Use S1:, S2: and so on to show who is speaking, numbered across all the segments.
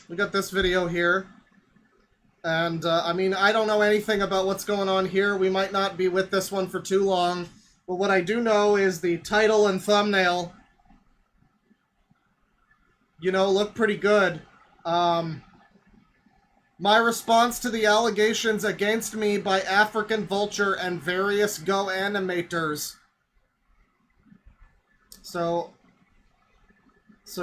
S1: We got this video here. And, I mean, I don't know anything about what's going on here. We might not be with this one for too long. But what I do know is the title and thumbnail, you know, look pretty good. My response to the allegations against me by African Vulture and various GoAnimators. So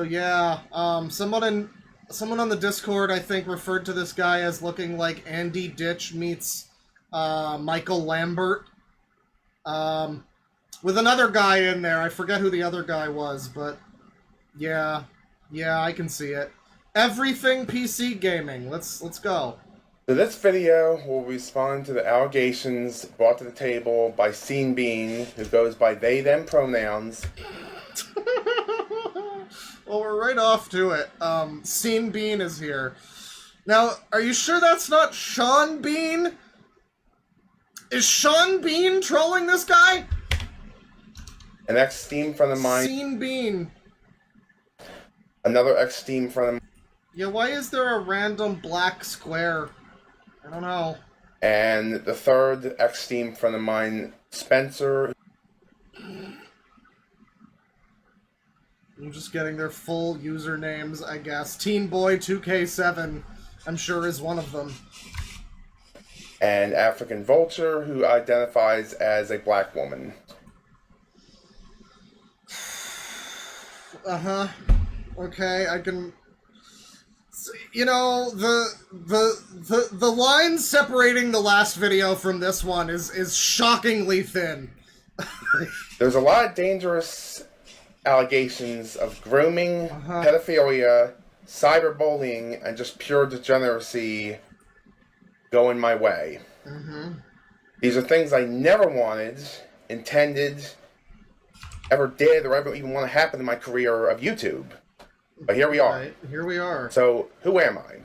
S1: yeah, someone on the Discord, I think, referred to this guy as looking like Andy Ditch meets Michael Lambert. With another guy in there. I forget who the other guy was, but yeah, I can see it. EverythingPCGaming. Let's go.
S2: So this video will respond to the allegations brought to the table by Scene Bean, who goes by they, them pronouns.
S1: Well, we're right off to it. Scene Bean is here. Now, are you sure that's not Sean Bean? Is Sean Bean trolling this guy?
S2: An ex-Steam friend of mine.
S1: Scene Bean.
S2: Another ex-Steam friend of mine.
S1: Yeah, why is there a random black square? I don't know.
S2: And the third ex-Steam friend of mine, Spencer.
S1: I'm just getting their full usernames, I guess. TeenBoy2K7, I'm sure, is one of them.
S2: And African Vulture, who identifies as a black woman.
S1: Uh-huh. Okay, I can... You know, the line separating the last video from this one is shockingly thin.
S2: There's a lot of dangerous allegations of grooming, pedophilia, cyberbullying, and just pure degeneracy going my way. These are things I never wanted, intended, ever did, or ever even want to happen in my career of YouTube. But here we are.
S1: Right, here we are.
S2: So, who am I?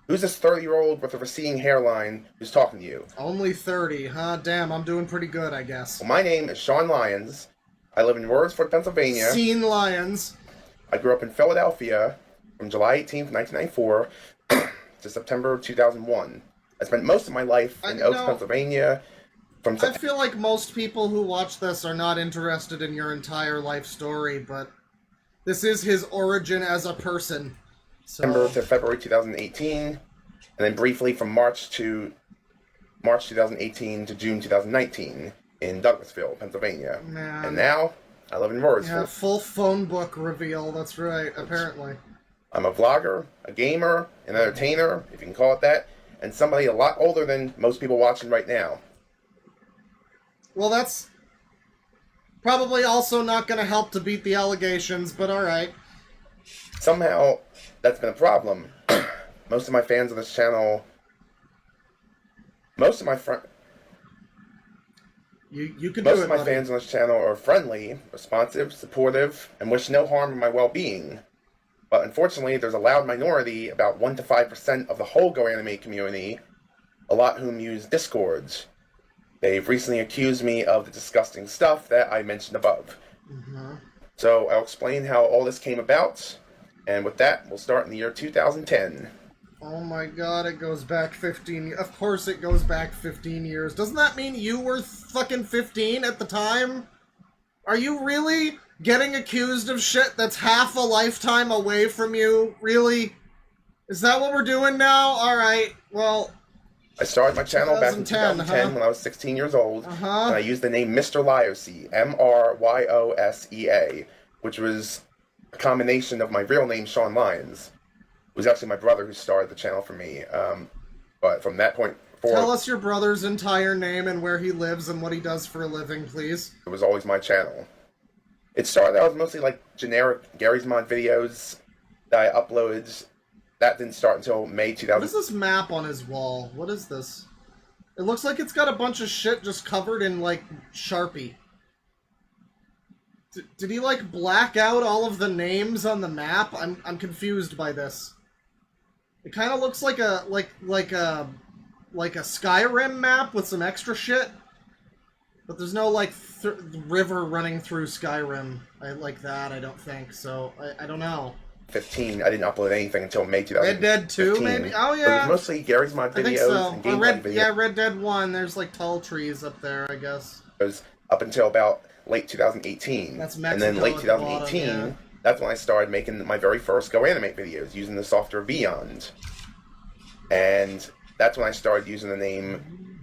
S2: Who's this 30-year-old with a receding hairline who's talking to you?
S1: Only 30, huh? Damn, I'm doing pretty good, I guess.
S2: Well, my name is Sean Lyons. I live in Wordsworth, Pennsylvania.
S1: Scene Lions.
S2: I grew up in Philadelphia from July 18th, 1994 to September 2001. I spent most of my life in Oaks, Pennsylvania.
S1: I feel like most people who watch this are not interested in your entire life story, but this is his origin as a person. So.
S2: September to February 2018, and then briefly from March 2018 to June 2019 in Douglasville, Pennsylvania.
S1: Man.
S2: And now, I live in Wordsworth.
S1: Yeah, full phone book reveal, that's right, apparently.
S2: I'm a vlogger, a gamer, an entertainer, if you can call it that, and somebody a lot older than most people watching right now.
S1: Well, that's probably also not going to help to beat the allegations, but alright.
S2: Somehow, that's been a problem. Most of my fans on this channel... Most of my fans on this channel are friendly, responsive, supportive, and wish no harm in my well-being. But unfortunately, there's a loud minority, about 1 to 5% of the whole GoAnimate community, a lot whom use Discords. They've recently accused me of the disgusting stuff that I mentioned above. So I'll explain how all this came about, and with that, we'll start in the year 2010.
S1: Oh my god, it goes back 15 years. Of course it goes back 15 years. Doesn't that mean you were fucking 15 at the time? Are you really getting accused of shit that's half a lifetime away from you? Really? Is that what we're doing now? Alright, well...
S2: I started my channel back in 2010 when I was 16 years old, and I used the name Mr. Lyosea, M-R-Y-O-S-E-A, which was a combination of my real name, Sean Lyons. It was actually my brother who started the channel for me, but from that point forward...
S1: Tell us your brother's entire name and where he lives and what he does for a living, please.
S2: It was always my channel. It started out as mostly like generic Gary's Mod videos that I uploaded. That didn't start until May 2000.
S1: What is this map on his wall? What is this? It looks like it's got a bunch of shit just covered in, like, Sharpie. Did he, like, black out all of the names on the map? I'm confused by this. It kind of looks like a Skyrim map with some extra shit. But there's no, like, river running through Skyrim like that, I don't think. So, I don't know.
S2: 2015, I didn't upload anything until May 2015.
S1: Red Dead 2, maybe? Oh, yeah.
S2: But it was mostly Gary's Mod videos
S1: I think so.
S2: and gameplay videos.
S1: Yeah, Red Dead 1. There's like tall trees up there, I guess.
S2: It was up until about late 2018.
S1: That's Mexico.
S2: And then late
S1: at
S2: 2018,
S1: the bottom, yeah.
S2: that's when I started making my very first GoAnimate videos using the software Beyond. And that's when I started using the name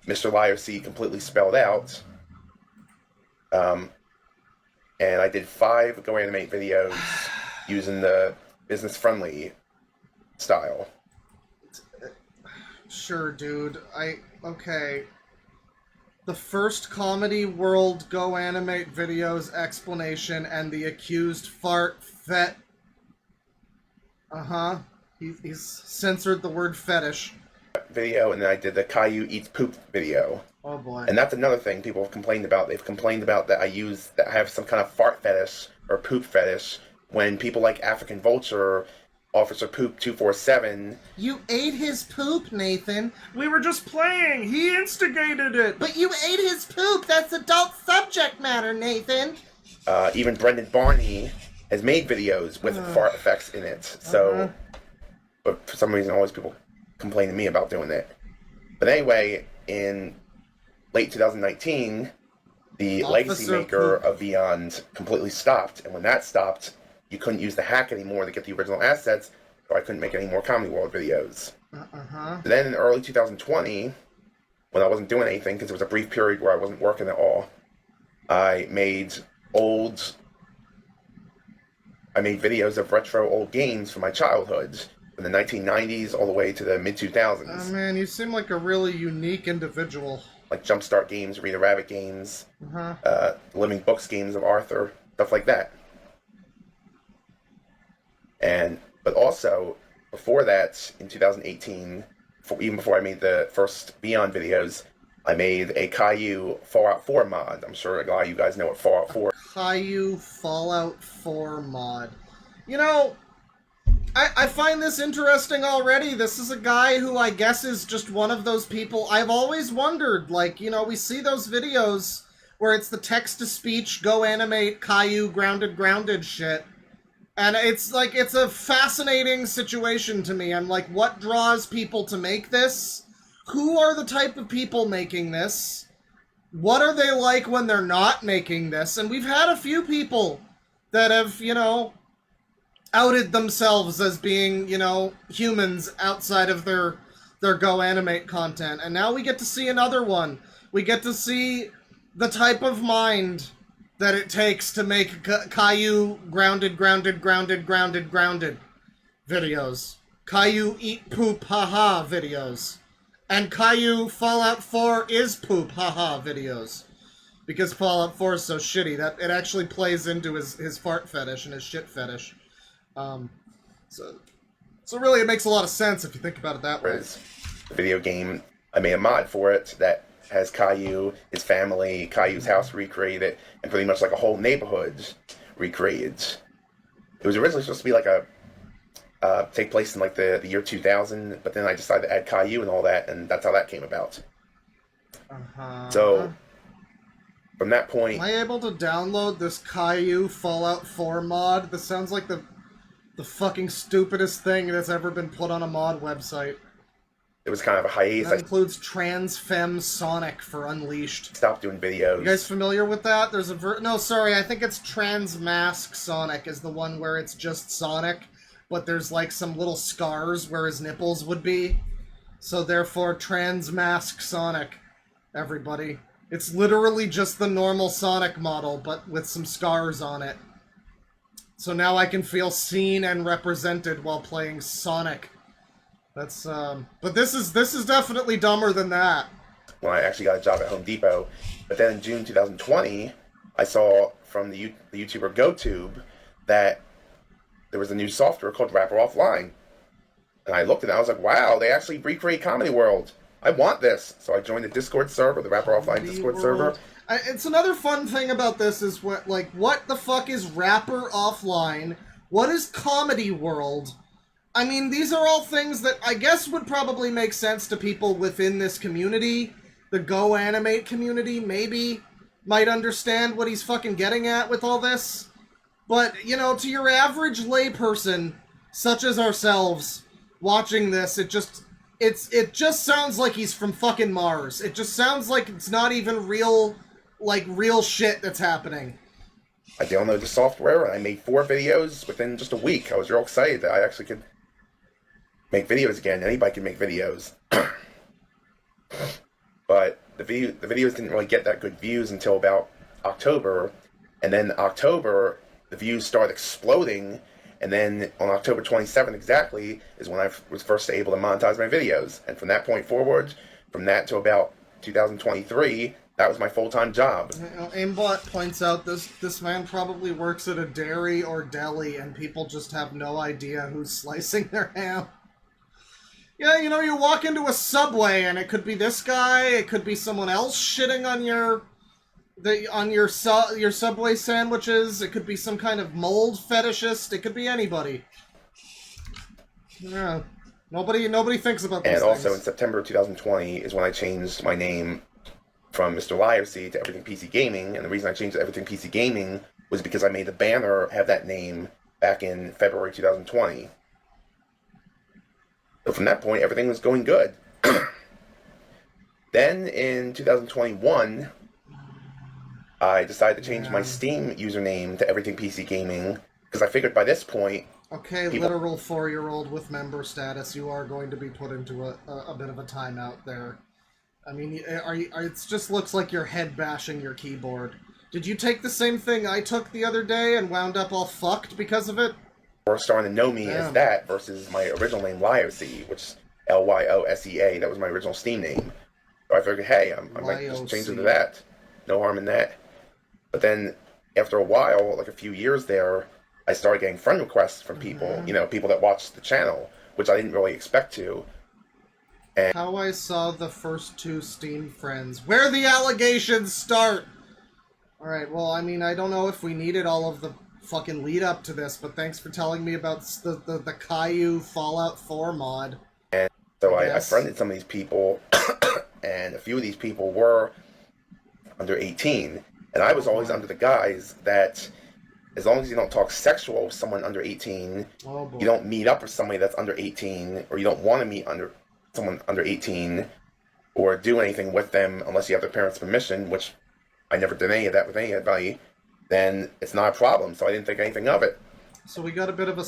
S2: Mr. Liar C completely spelled out. And I did 5 GoAnimate videos using the business-friendly style.
S1: Sure, dude. Okay. The first Comedy World GoAnimate videos explanation and the accused fart fet. Uh-huh. He's censored the word fetish.
S2: Video, and then I did the Caillou Eats Poop video.
S1: Oh boy.
S2: And that's another thing people have complained about. They've complained about that I have some kind of fart fetish or poop fetish when people like African Vulture, Officer Poop 247.
S1: You ate his poop, Nathan.
S3: We were just playing. He instigated it.
S1: But you ate his poop. That's adult subject matter, Nathan.
S2: Even Brendan Barney has made videos with fart effects in it. So, but for some reason, always people complain to me about doing it. But anyway, in late 2019, the legacy maker of Beyond completely stopped. And when that stopped, you couldn't use the hack anymore to get the original assets, so I couldn't make any more Comedy World videos. Then in early 2020, when I wasn't doing anything, because there was a brief period where I wasn't working at all, I made videos of retro old games from my childhood, from the 1990s all the way to the mid-2000s.
S1: Oh man, you seem like a really unique individual.
S2: Like Jumpstart games, Rita Rabbit games, Living Books games of Arthur, stuff like that. But also, before that, in 2018, even before I made the first Beyond videos, I made a Caillou Fallout 4 mod. I'm sure a lot of you guys know what Fallout 4 is.
S1: Caillou Fallout 4 mod. You know, I find this interesting already. This is a guy who I guess is just one of those people. I've always wondered, like, you know, we see those videos where it's the text-to-speech, GoAnimate, Caillou, grounded shit. And it's like, it's a fascinating situation to me. I'm like, what draws people to make this? Who are the type of people making this? What are they like when they're not making this? And we've had a few people that have, you know, outed themselves as being, you know, humans outside of their GoAnimate content. And now we get to see another one. We get to see the type of mind that it takes to make Caillou grounded videos. Caillou eat poop haha videos. And Caillou Fallout 4 is poop haha videos. Because Fallout 4 is so shitty that it actually plays into his fart fetish and his shit fetish. So really it makes a lot of sense if you think about it that way.
S2: The video game, I made a mod for it that has Caillou, his family, Caillou's house recreated, and pretty much like a whole neighborhood recreated. It was originally supposed to be like take place in like the year 2000, but then I decided to add Caillou and all that, and that's how that came about. So, from that point...
S1: Am I able to download this Caillou Fallout 4 mod? This sounds like the fucking stupidest thing that's ever been put on a mod website.
S2: It was kind of a hiatus.
S1: That includes Trans Femme Sonic for Unleashed.
S2: Stopped doing videos.
S1: You guys familiar with that? There's a no, sorry, I think it's Trans Mask Sonic is the one where it's just Sonic, but there's like some little scars where his nipples would be. So therefore, Trans Mask Sonic, everybody. It's literally just the normal Sonic model, but with some scars on it. So now I can feel seen and represented while playing Sonic. That's, but this is definitely dumber than that.
S2: When I actually got a job at Home Depot. But then in June 2020, I saw from the YouTuber GoTube that there was a new software called Rapper Offline. And I looked at it and I was like, wow, they actually recreate Comedy World. I want this. So I joined the Discord server, the Rapper Offline Discord server.
S1: It's another fun thing about this is what the fuck is Rapper Offline? What is Comedy World? I mean, these are all things that I guess would probably make sense to people within this community. The GoAnimate community maybe might understand what he's fucking getting at with all this. But, you know, to your average layperson, such as ourselves, watching this, it just sounds like he's from fucking Mars. It just sounds like it's not even real shit that's happening.
S2: I downloaded the software and I made 4 videos within just a week. I was real excited that I actually could make videos again. Anybody can make videos. But the videos didn't really get that good views until about October. And then October, the views started exploding. And then on October 27th exactly is when I was first able to monetize my videos. And from that point forward, from that to about 2023, that was my full-time job.
S1: You know, Aimbot points out this man probably works at a dairy or deli and people just have no idea who's slicing their ham. Yeah, you know, you walk into a Subway and it could be this guy, it could be someone else shitting on your Subway sandwiches, it could be some kind of mold fetishist, it could be anybody. Yeah. Nobody thinks about those
S2: things. And also in
S1: things.
S2: September 2020 is when I changed my name from Mr. Liarcy to Everything PC Gaming, and the reason I changed to Everything PC Gaming was because I made the banner have that name back in February 2020. So from that point, everything was going good. Then in 2021, I decided to change my Steam username to Everything PC Gaming because I figured by this point,
S1: Okay, literal 4-year-old with member status, you are going to be put into a bit of a timeout there. I mean, it just looks like you're head bashing your keyboard. Did you take the same thing I took the other day and wound up all fucked because of it?
S2: We're starting to know me as that versus my original name, Lyosea, which is Lyosea. That was my original Steam name. So I figured, hey, I might just change it to that. No harm in that. But then, after a while, like a few years there, I started getting friend requests from people, you know, people that watched the channel, which I didn't really expect to. And
S1: how I saw the first 2 Steam friends. Where the allegations start! Alright, well, I mean, I don't know if we needed all of the fucking lead up to this, but thanks for telling me about the Caillou Fallout 4 mod.
S2: And so I friended some of these people, and a few of these people were under 18. And I was always under the guise that as long as you don't talk sexual with someone under 18, you don't meet up with somebody that's under 18, or you don't want to meet someone under 18, or do anything with them unless you have their parents' permission, which I never did any of that with anybody, then it's not a problem, so I didn't think anything of it.
S1: So we got a bit of a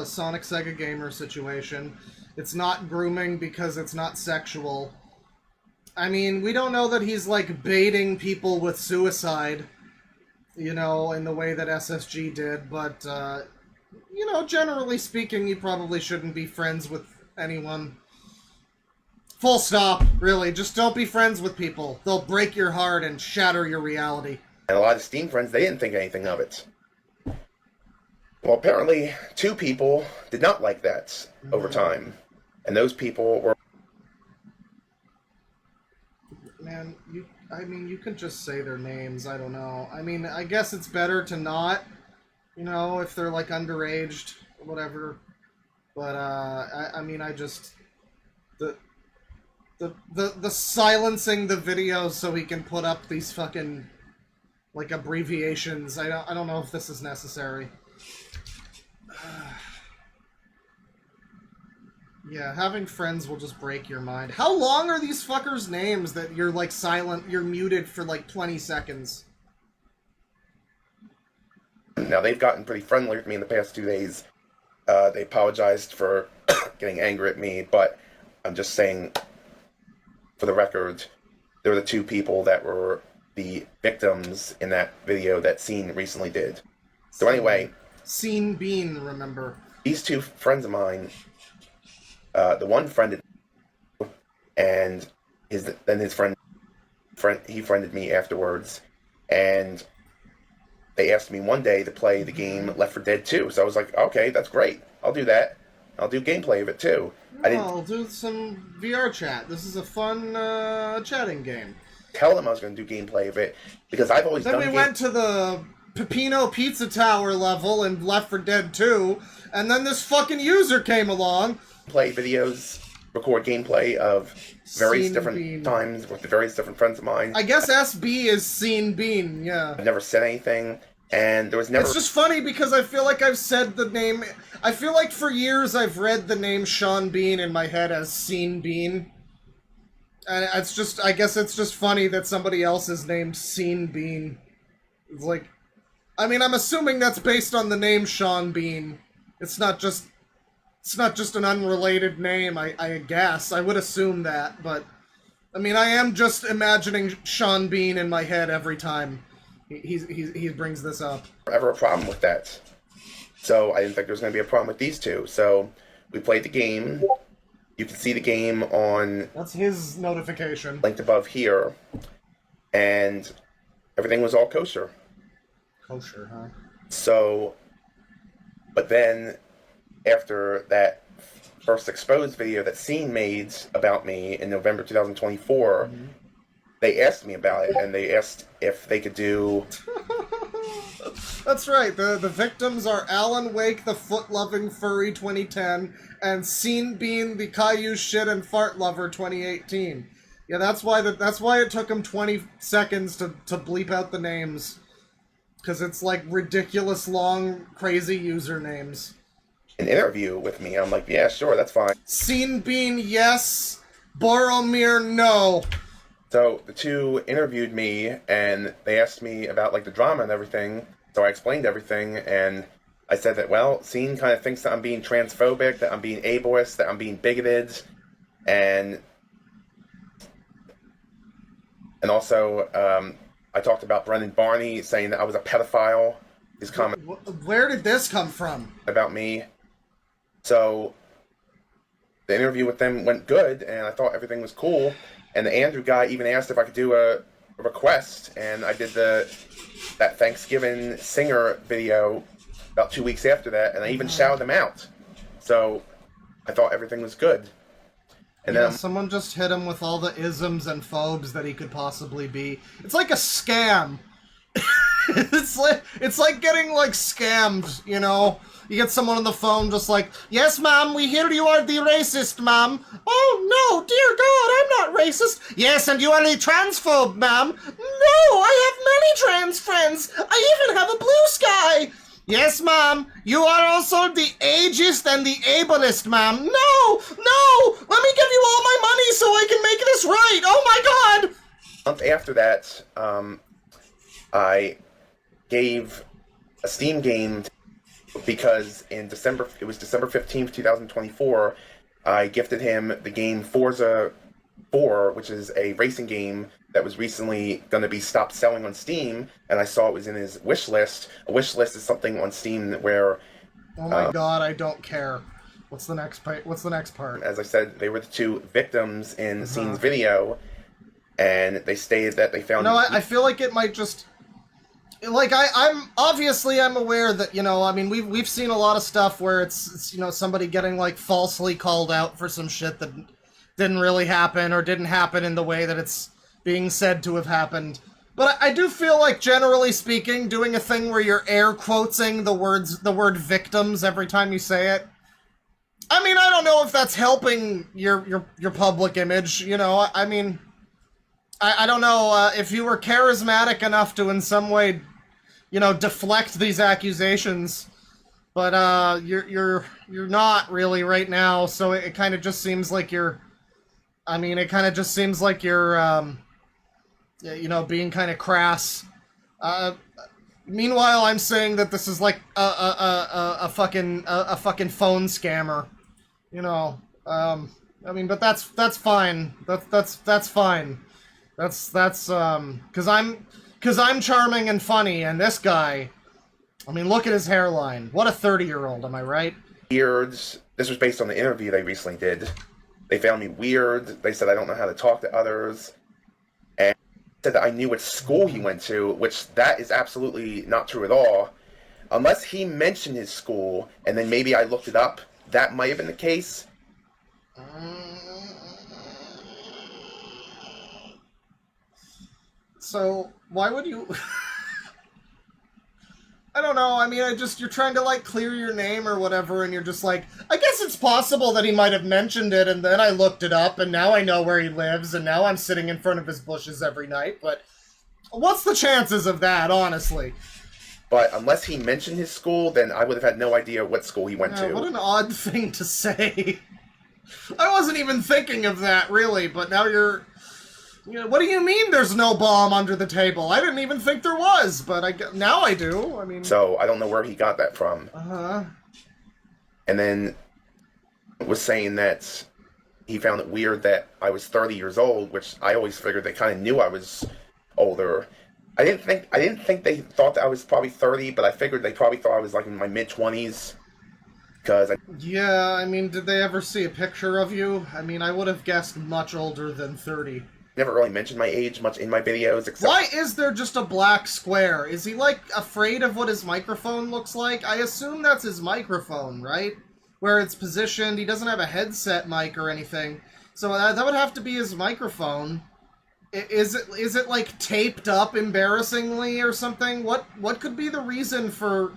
S1: Sonic Sega Gamer situation. It's not grooming because it's not sexual. I mean, we don't know that he's, like, baiting people with suicide, you know, in the way that SSG did, but, you know, generally speaking, you probably shouldn't be friends with anyone. Full stop, really. Just don't be friends with people. They'll break your heart and shatter your reality.
S2: And a lot of Steam friends, they didn't think anything of it. Well, apparently, 2 people did not like that over time. And those people were...
S1: Man, I mean, you can just say their names, I don't know. I mean, I guess it's better to not, you know, if they're, like, underaged, or whatever. But, I mean, I just... The silencing the video so he can put up these fucking, like, abbreviations, I don't know if this is necessary. Yeah, having friends will just break your mind. How long are these fuckers' names that you're, like, you're muted for, like, 20 seconds?
S2: Now, they've gotten pretty friendly with me in the past 2 days. They apologized for getting angry at me, but I'm just saying, for the record, there were the 2 people that were the victims in that video that Scene recently did. So anyway...
S1: Scene Bean, remember.
S2: These 2 friends of mine... the one friended, and then his friend he friended me afterwards, and they asked me one day to play the game Left 4 Dead 2. So I was like, okay, that's great. I'll do that. I'll do gameplay of it too.
S1: I'll do some VR chat. This is a fun chatting game.
S2: Tell them I was going to do gameplay of it because I've always done.
S1: Then we went to the Pepino Pizza Tower level in Left 4 Dead 2, and then this fucking user came along.
S2: Play videos, record gameplay of various different times with the various different friends of mine.
S1: I guess SB is Scene Bean, yeah.
S2: I've never said anything. And there was never...
S1: It's just funny because I feel like I've said the name... I feel like for years I've read the name Sean Bean in my head as Scene Bean. And it's just... I guess it's just funny that somebody else is named Scene Bean. It's like... I mean, I'm assuming that's based on the name Sean Bean. It's not just an unrelated name, I guess. I would assume that, but... I mean, I am just imagining Sean Bean in my head every time he brings this up.
S2: Ever a problem with that. So I didn't think there was going to be a problem with these two. So we played the game. You can see the game on...
S1: That's his notification.
S2: Linked above here. And everything was all kosher.
S1: Kosher, huh?
S2: So, but then after that first exposed video that Scene made about me in November 2024, they asked me about it, and they asked if they could do...
S1: That's right, the victims are Alan Wake, the foot-loving furry 2010, and Scene Bean, the Caillou shit and fart lover 2018. Yeah, that's why it took him 20 seconds to bleep out the names. Because it's like ridiculous long, crazy usernames.
S2: An interview with me. I'm like, yeah, sure, that's fine.
S1: Scene Bean, yes. Boromir, no.
S2: So the two interviewed me, and they asked me about like the drama and everything. So I explained everything, and I said that, well, Scene kind of thinks that I'm being transphobic, that I'm being ableist, that I'm being bigoted, and also I talked about Brendan Barney saying that I was a pedophile. His comment.
S1: Where did this come from?
S2: About me. So the interview with them went good, and I thought everything was cool. And the Andrew guy even asked if I could do a request, and I did that Thanksgiving singer video about 2 weeks after that, and I even shouted them out. So I thought everything was good. And
S1: yeah,
S2: then
S1: someone just hit him with all the isms and phobes that he could possibly be. It's like a scam. It's like getting like scammed, you know? You get someone on the phone just like, yes, ma'am, we hear you are the racist, ma'am. Oh, no, dear God, I'm not racist. Yes, and you are a transphobe, ma'am. No, I have many trans friends. I even have a blue sky. Yes, ma'am, you are also the ageist and the ableist, ma'am. No, let me give you all my money so I can make this right. Oh, my God.
S2: a month after that, I gave a Steam game because in December, it was December 15th, 2024, I gifted him the game Forza 4, which is a racing game that was recently going to be stopped selling on Steam, and I saw it was in his wish list. A wish list is something on Steam where...
S1: Oh my God, I don't care. What's the next part?
S2: As I said, they were the two victims in Scene's video, and they stated that they found...
S1: No, I feel like it might just... Like, I'm aware that, you know, I mean, we've seen a lot of stuff where it's, you know, somebody getting, like, falsely called out for some shit that didn't really happen or didn't happen in the way that it's being said to have happened. But I do feel like, generally speaking, doing a thing where you're air quoting the word victims every time you say it, I mean, I don't know if that's helping your public image, you know, I mean, I don't know, if you were charismatic enough to in some way, you know, deflect these accusations, but you're not really right now, so it kind of just seems like you're, I mean, it kind of just seems like you're, you know, being kind of crass. Meanwhile, I'm saying that this is like a fucking phone scammer, you know. I mean, but that's fine. That's fine. That's because I'm charming and funny, and this guy, I mean, look at his hairline. What a 30-year-old, am I right?
S2: Weirds. This was based on the interview they recently did. They found me weird. They said I don't know how to talk to others. And said that I knew which school he went to, which that is absolutely not true at all. Unless he mentioned his school, and then maybe I looked it up, that might have been the case.
S1: So, why would you... I don't know, I mean, you're trying to, like, clear your name or whatever, and you're just like, I guess it's possible that he might have mentioned it, and then I looked it up, and now I know where he lives, and now I'm sitting in front of his bushes every night, but what's the chances of that, honestly?
S2: But unless he mentioned his school, then I would have had no idea what school he went to.
S1: What an odd thing to say. I wasn't even thinking of that, really, but now you're... what do you mean there's no bomb under the table? I didn't even think there was, but now I do. I mean...
S2: So, I don't know where he got that from.
S1: Uh-huh.
S2: And then was saying that he found it weird that I was 30 years old, which I always figured they kind of knew I was older. I didn't think they thought that I was probably 30, but I figured they probably thought I was like in my mid-20s.
S1: Yeah, I mean, did they ever see a picture of you? I mean, I would have guessed much older than 30.
S2: Never really mentioned my age much in my videos, except...
S1: Why is there just a black square? Is he, like, afraid of what his microphone looks like? I assume that's his microphone, right? Where it's positioned. He doesn't have a headset mic or anything. So that would have to be his microphone. Is it like taped up embarrassingly or something? What could be the reason for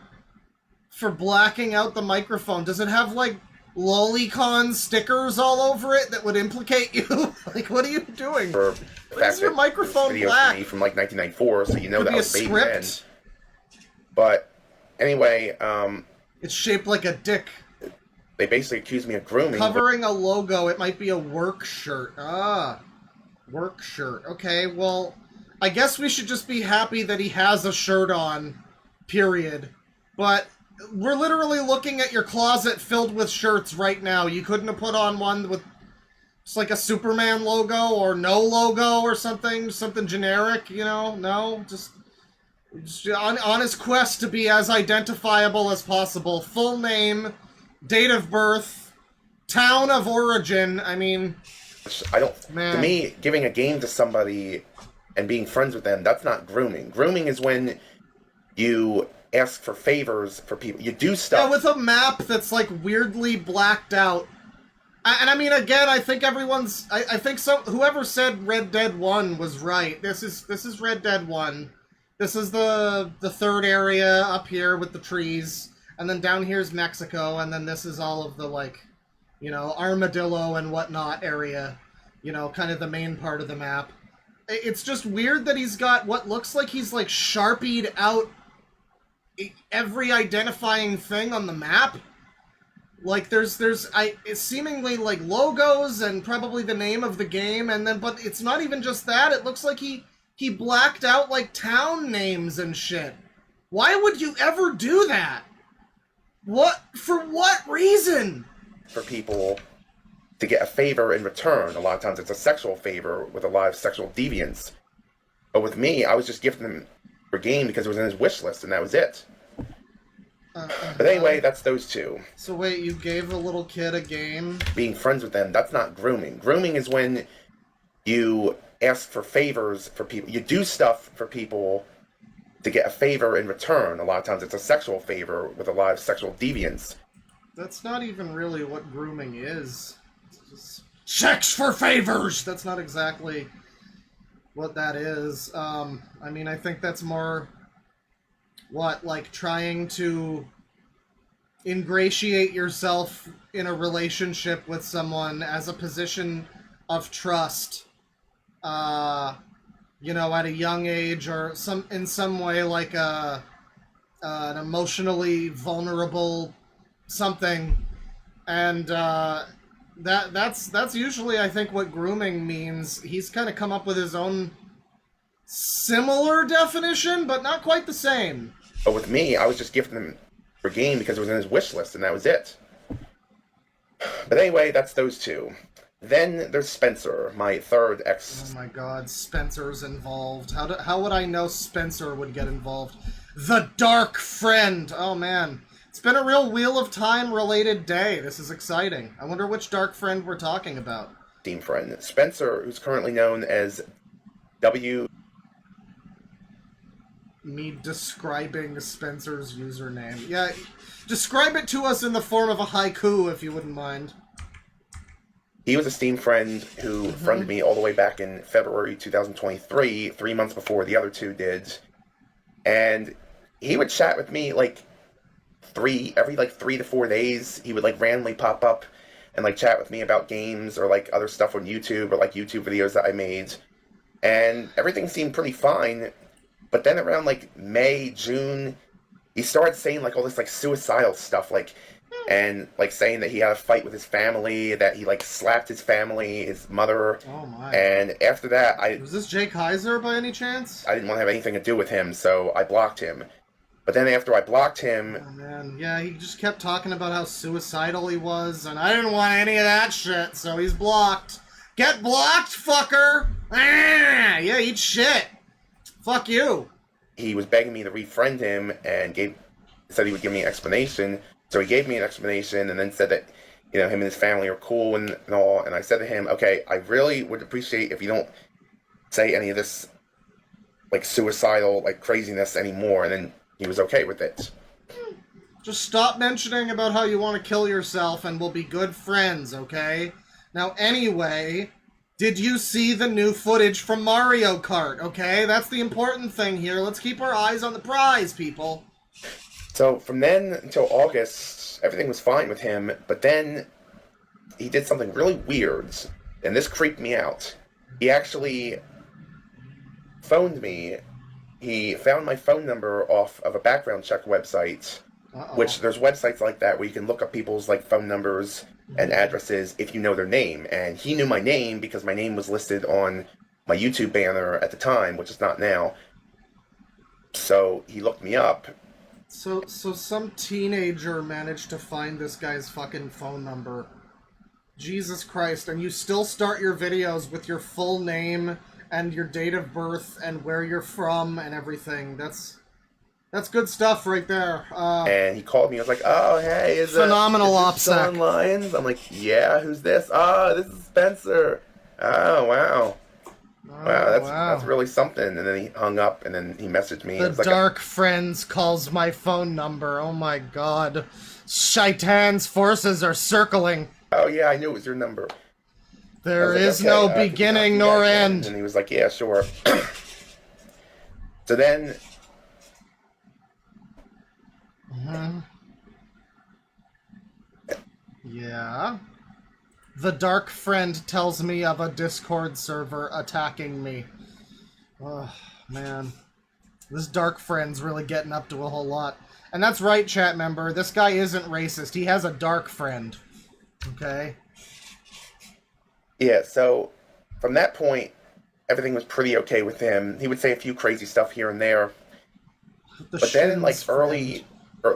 S1: blacking out the microphone? Does it have like lolicon stickers all over it that would implicate you? Like, what are you doing? Why is your microphone black?
S2: From like 1994, so you know that I was baby then.
S1: Script.
S2: But anyway,
S1: it's shaped like a dick.
S2: They basically accused me of grooming.
S1: Covering a logo. It might be a work shirt. Ah. Work shirt. Okay, well, I guess we should just be happy that he has a shirt on, period. But we're literally looking at your closet filled with shirts right now. You couldn't have put on one with just like a Superman logo or no logo or something generic, you know? No, just on his quest to be as identifiable as possible. Full name, date of birth, town of origin, I mean...
S2: To me, giving a game to somebody and being friends with them, that's not grooming. Grooming is when you ask for favors for people. You do stuff...
S1: Yeah, with a map that's, like, weirdly blacked out. And I mean, again, I think everyone's... I think whoever said Red Dead 1 was right. This is Red Dead 1. This is the third area up here with the trees. And then down here's Mexico. And then this is all of the, like... you know, Armadillo and whatnot area, you know, kind of the main part of the map. It's just weird that he's got what looks like he's, like, Sharpied out every identifying thing on the map. Like, there's it's seemingly, like, logos and probably the name of the game, and then, but it's not even just that. It looks like he blacked out, like, town names and shit. Why would you ever do that? For what reason?
S2: For people to get a favor in return. A lot of times it's a sexual favor with a lot of sexual deviance. But with me, I was just gifting him a game because it was in his wish list, and that was it. But anyway, that's those two.
S1: So wait, you gave a little kid a game?
S2: Being friends with them, that's not grooming. Grooming is when you ask for favors for people. You do stuff for people to get a favor in return. A lot of times it's a sexual favor with a lot of sexual deviance.
S1: That's not even really what grooming is. It's just sex for favors! That's not exactly what that is. I mean, I think that's more... like trying to ingratiate yourself in a relationship with someone as a position of trust. You know, at a young age, or in some way like an emotionally vulnerable something, and that's usually, I think, what grooming means. He's kind of come up with his own similar definition, but not quite the same.
S2: But with me, I was just gifting him a game because it was in his wish list, and that was it. But anyway, that's those two. Then there's Spencer, my third ex.
S1: Oh my god, Spencer's involved. How would I know Spencer would get involved? The Dark Friend! Oh man. It's been a real Wheel of Time related day. This is exciting. I wonder which Dark Friend we're talking about.
S2: Team friend. Spencer, who's currently known as
S1: Me describing Spencer's username. Yeah, describe it to us in the form of a haiku, if you wouldn't mind.
S2: He was a Steam friend who friended me all the way back in February 2023, 3 months before the other two did. And he would chat with me, like, every 3 to 4 days. He would, like, randomly pop up and, like, chat with me about games or, like, other stuff on YouTube or, like, YouTube videos that I made. And everything seemed pretty fine. But then around, like, May, June, he started saying like all this like suicidal stuff, like, and like saying that he had a fight with his family, that he like slapped his family, his mother.
S1: Oh my.
S2: And after that,
S1: Was this Jake Heiser by any chance?
S2: I didn't want to have anything to do with him, so I blocked him. But then after I blocked him...
S1: Oh man, yeah, he just kept talking about how suicidal he was, and I didn't want any of that shit, so he's blocked. Get blocked, fucker! Ah, yeah, eat shit. Fuck you.
S2: He was begging me to refriend him and said he would give me an explanation. So he gave me an explanation and then said that, you know, him and his family are cool and all. And I said to him, okay, I really would appreciate if you don't say any of this, like, suicidal, like, craziness anymore. And then he was okay with it.
S1: Just stop mentioning about how you want to kill yourself and we'll be good friends, okay? Now, anyway, did you see the new footage from Mario Kart, okay? That's the important thing here. Let's keep our eyes on the prize, people.
S2: So from then until August, everything was fine with him, but then he did something really weird, and this creeped me out. He actually phoned me. He found my phone number off of a background check website, which there's websites like that where you can look up people's like phone numbers and addresses if you know their name. And he knew my name because my name was listed on my YouTube banner at the time, which is not now. So he looked me up.
S1: So some teenager managed to find this guy's fucking phone number. Jesus Christ, and you still start your videos with your full name and your date of birth and where you're from and everything. That's good stuff right there.
S2: And he called me. I was like, "Oh, hey, is
S1: phenomenal
S2: OpSec. Sean Lyons?" I'm like, "Yeah, who's this?" This is Spencer." Oh, wow. Wow, that's really something. And then he hung up, and then he messaged me.
S1: The Dark Friends calls my phone number. Oh my god. Shaitan's forces are circling.
S2: Oh yeah, I knew it was your number.
S1: There is no beginning nor end.
S2: And he was like, "Yeah, sure." So then...
S1: Yeah. The Dark Friend tells me of a Discord server attacking me. Oh, man. This Dark Friend's really getting up to a whole lot. And that's right, chat member. This guy isn't racist. He has a Dark Friend. Okay?
S2: Yeah, so from that point, everything was pretty okay with him. He would say a few crazy stuff here and there. But then in like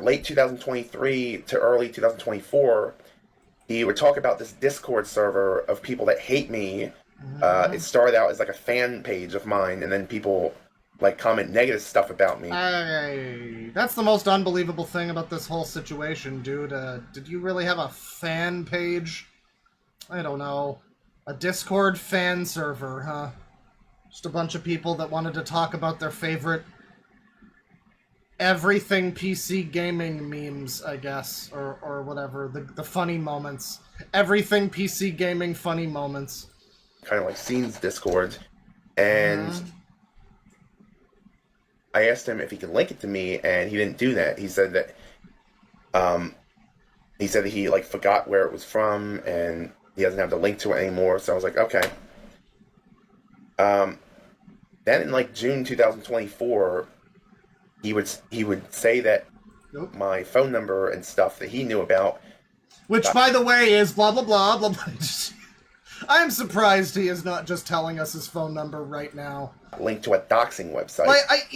S2: late 2023 to early 2024, he would talk about this Discord server of people that hate me. It started out as like a fan page of mine, and then people like comment negative stuff about me.
S1: That's the most unbelievable thing about this whole situation, dude. Did you really have a fan page? I don't know. A Discord fan server, huh? Just a bunch of people that wanted to talk about their favorite EverythingPCGaming memes, I guess, or whatever, the funny moments. EverythingPCGaming funny moments.
S2: Kind of like scenes Discord, and I asked him if he could link it to me, and he didn't do that. He said that he like forgot where it was from, and he doesn't have the link to it anymore. So I was like, okay. Then in like June 2024. He would say that my phone number and stuff that he knew about.
S1: Which, by the way, is blah, blah, blah, blah, blah. I am surprised he is not just telling us his phone number right now.
S2: Linked to a doxing website.
S1: Like,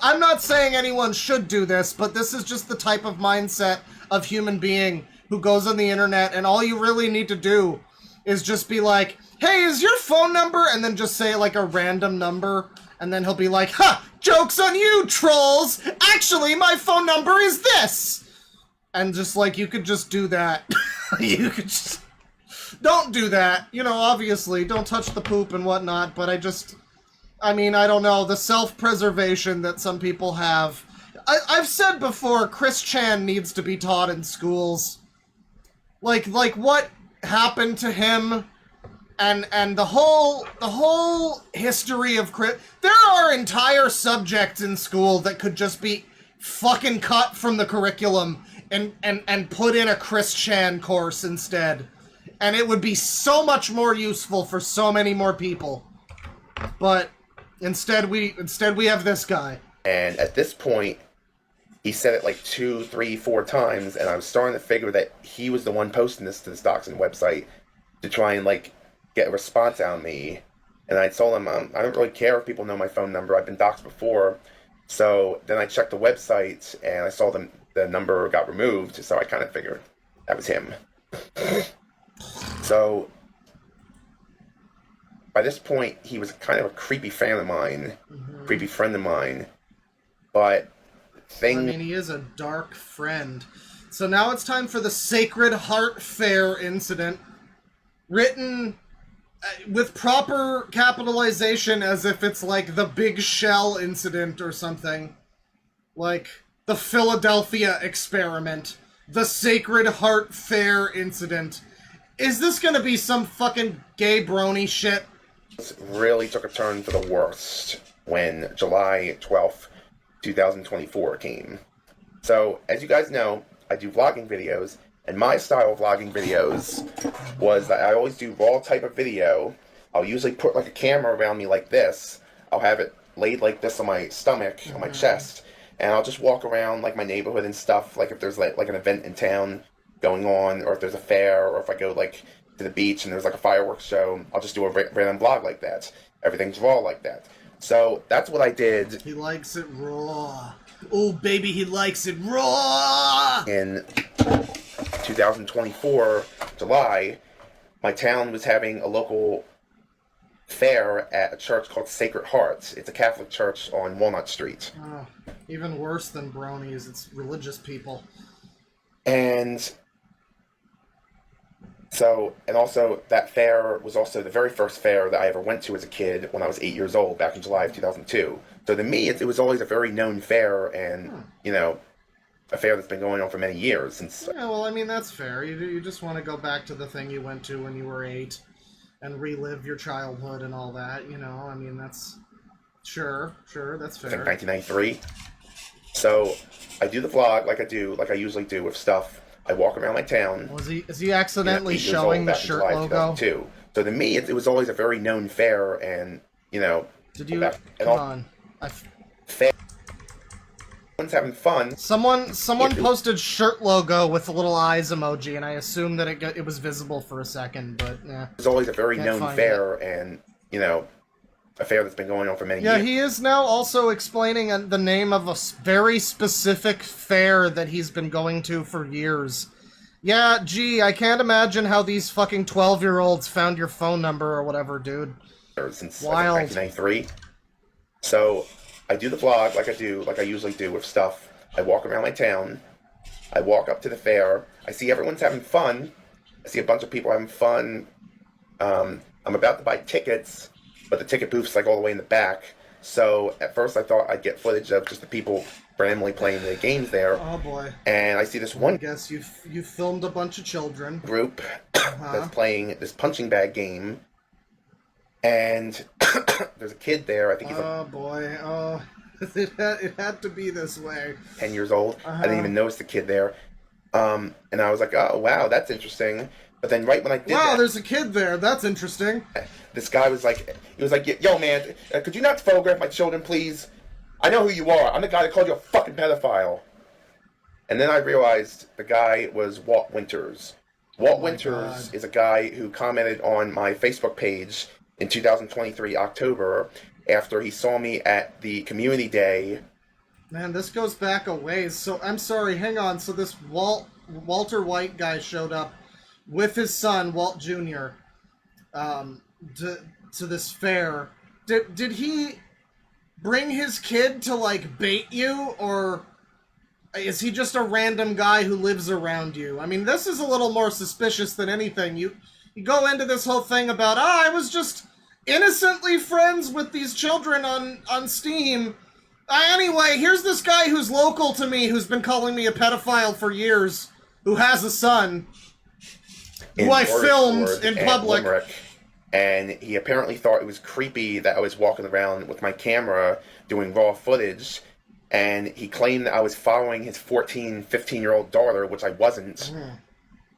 S1: I'm not saying anyone should do this, but this is just the type of mindset of human being who goes on the internet, and all you really need to do is just be like, hey, is your phone number? And then just say, like, a random number. And then he'll be like, ha! Joke's on you, trolls! Actually, my phone number is this! And just, like, you could just do that. You could just... Don't do that. You know, obviously, don't touch the poop and whatnot, but I don't know, the self-preservation that some people have. I've said before, Chris Chan needs to be taught in schools. Like what happened to him... And the whole history of there are entire subjects in school that could just be fucking cut from the curriculum and put in a Chris Chan course instead. And it would be so much more useful for so many more people. But instead we have this guy.
S2: And at this point, he said it like 2, 3, 4 times, and I was starting to figure that he was the one posting this to the Stockton website to try and like get a response out of me. And I told him, I don't really care if people know my phone number. I've been doxxed before. So then I checked the website, and I saw the number got removed, so I kind of figured that was him. So by this point, he was kind of a creepy fan of mine, creepy friend of mine. But
S1: I mean, he is a dark friend. So now it's time for the Sacred Heart Fair incident, written with proper capitalization as if it's like the Big Shell incident or something. Like the Philadelphia experiment. The Sacred Heart Fair incident. Is this gonna be some fucking gay brony shit?
S2: Really took a turn for the worst when July 12th, 2024 came. So, as you guys know, I do vlogging videos, and my style of vlogging videos was that I always do raw type of video. I'll usually put like a camera around me like this. I'll have it laid like this on my stomach, on my chest, and I'll just walk around like my neighborhood and stuff, like if there's like an event in town going on, or if there's a fair, or if I go like to the beach and there's like a fireworks show, I'll just do a random vlog like that. Everything's raw like that. So that's what I did.
S1: He likes it raw. Oh, baby, he likes it raw!
S2: In 2024, July, my town was having a local fair at a church called Sacred Hearts. It's a Catholic church on Walnut Street.
S1: Oh, even worse than bronies, it's religious people.
S2: And so, and also that fair was also the very first fair that I ever went to as a kid when I was 8 years old, back in July of 2002. So to me, it was always a very known fair, and, you know, a fair that's been going on for many years. Since
S1: Yeah, well, I mean, that's fair. You just want to go back to the thing you went to when you were 8 and relive your childhood and all that, you know? I mean, that's... Sure, that's
S2: I
S1: fair.
S2: think 1993. So I do the vlog like I usually do with stuff. I walk around my town.
S1: Is he accidentally showing the shirt logo?
S2: So to me, it was always a very known fair, and, you know...
S1: Did you...
S2: Come
S1: on.
S2: Everyone's having fun.
S1: Someone posted shirt logo with the little eyes emoji, and I assumed that it was visible for a second, but yeah.
S2: It's always a very known fair, and, you know, a fair that's been going on for many years.
S1: Yeah, he is now also explaining the name of a very specific fair that he's been going to for years. Yeah, gee, I can't imagine how these fucking 12-year-olds found your phone number or whatever, dude.
S2: Since
S1: Wild.
S2: 1993. So I do the vlog like I usually do with stuff. I walk around my town. I walk up to the fair. I see everyone's having fun. I see a bunch of people having fun. I'm about to buy tickets, but the ticket booth's like all the way in the back. So at first I thought I'd get footage of just the people randomly playing the games there.
S1: Oh boy.
S2: And I see this one
S1: I guess you filmed a bunch of children.
S2: Group that's playing this punching bag game. And there's a kid there. I think he's
S1: Oh boy. Oh, it had to be this way.
S2: 10 years old. I didn't even notice the kid there. And I was like, oh, wow, that's interesting. But then right when I did
S1: Wow, there's a kid there. That's interesting.
S2: this guy was like, yo, man, could you not photograph my children, please? I know who you are. I'm the guy that called you a fucking pedophile. And then I realized the guy was Walt Winters. Walt Winters is a guy who commented on my Facebook page in 2023 October after he saw me at the community day.
S1: Man, this goes back a ways. So I'm sorry, hang on. So this Walter White guy showed up with his son Walt Jr. To this fair. Did he bring his kid to like bait you, or is he just a random guy who lives around you? I mean, this is a little more suspicious than anything. You go into this whole thing about, I was just innocently friends with these children on Steam. Anyway, here's this guy who's local to me, who's been calling me a pedophile for years, who has a son, who I filmed in public.
S2: Limerick, and he apparently thought it was creepy that I was walking around with my camera doing raw footage, and he claimed that I was following his 15-year-old daughter, which I wasn't.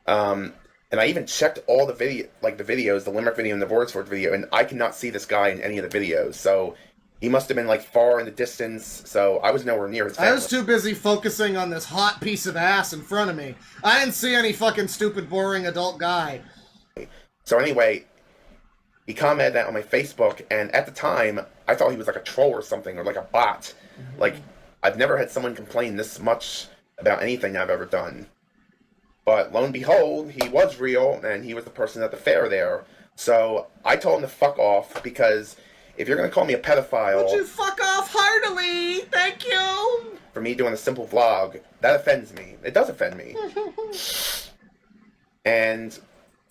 S2: And I even checked all the videos, the Limerick video and the Wordsworth video, and I cannot see this guy in any of the videos. So He must have been like far in the distance, so I was nowhere near his family.
S1: I was too busy focusing on this hot piece of ass in front of me. I didn't see any fucking stupid, boring adult guy.
S2: So anyway, he commented that on my Facebook, and at the time, I thought he was like a troll or something, or like a bot. Like, I've never had someone complain this much about anything I've ever done. But lo and behold, he was real, and he was the person at the fair there. So I told him to fuck off, because if you're going to call me a pedophile...
S1: Would you fuck off heartily? Thank you!
S2: For me doing a simple vlog, that offends me. It does offend me. And...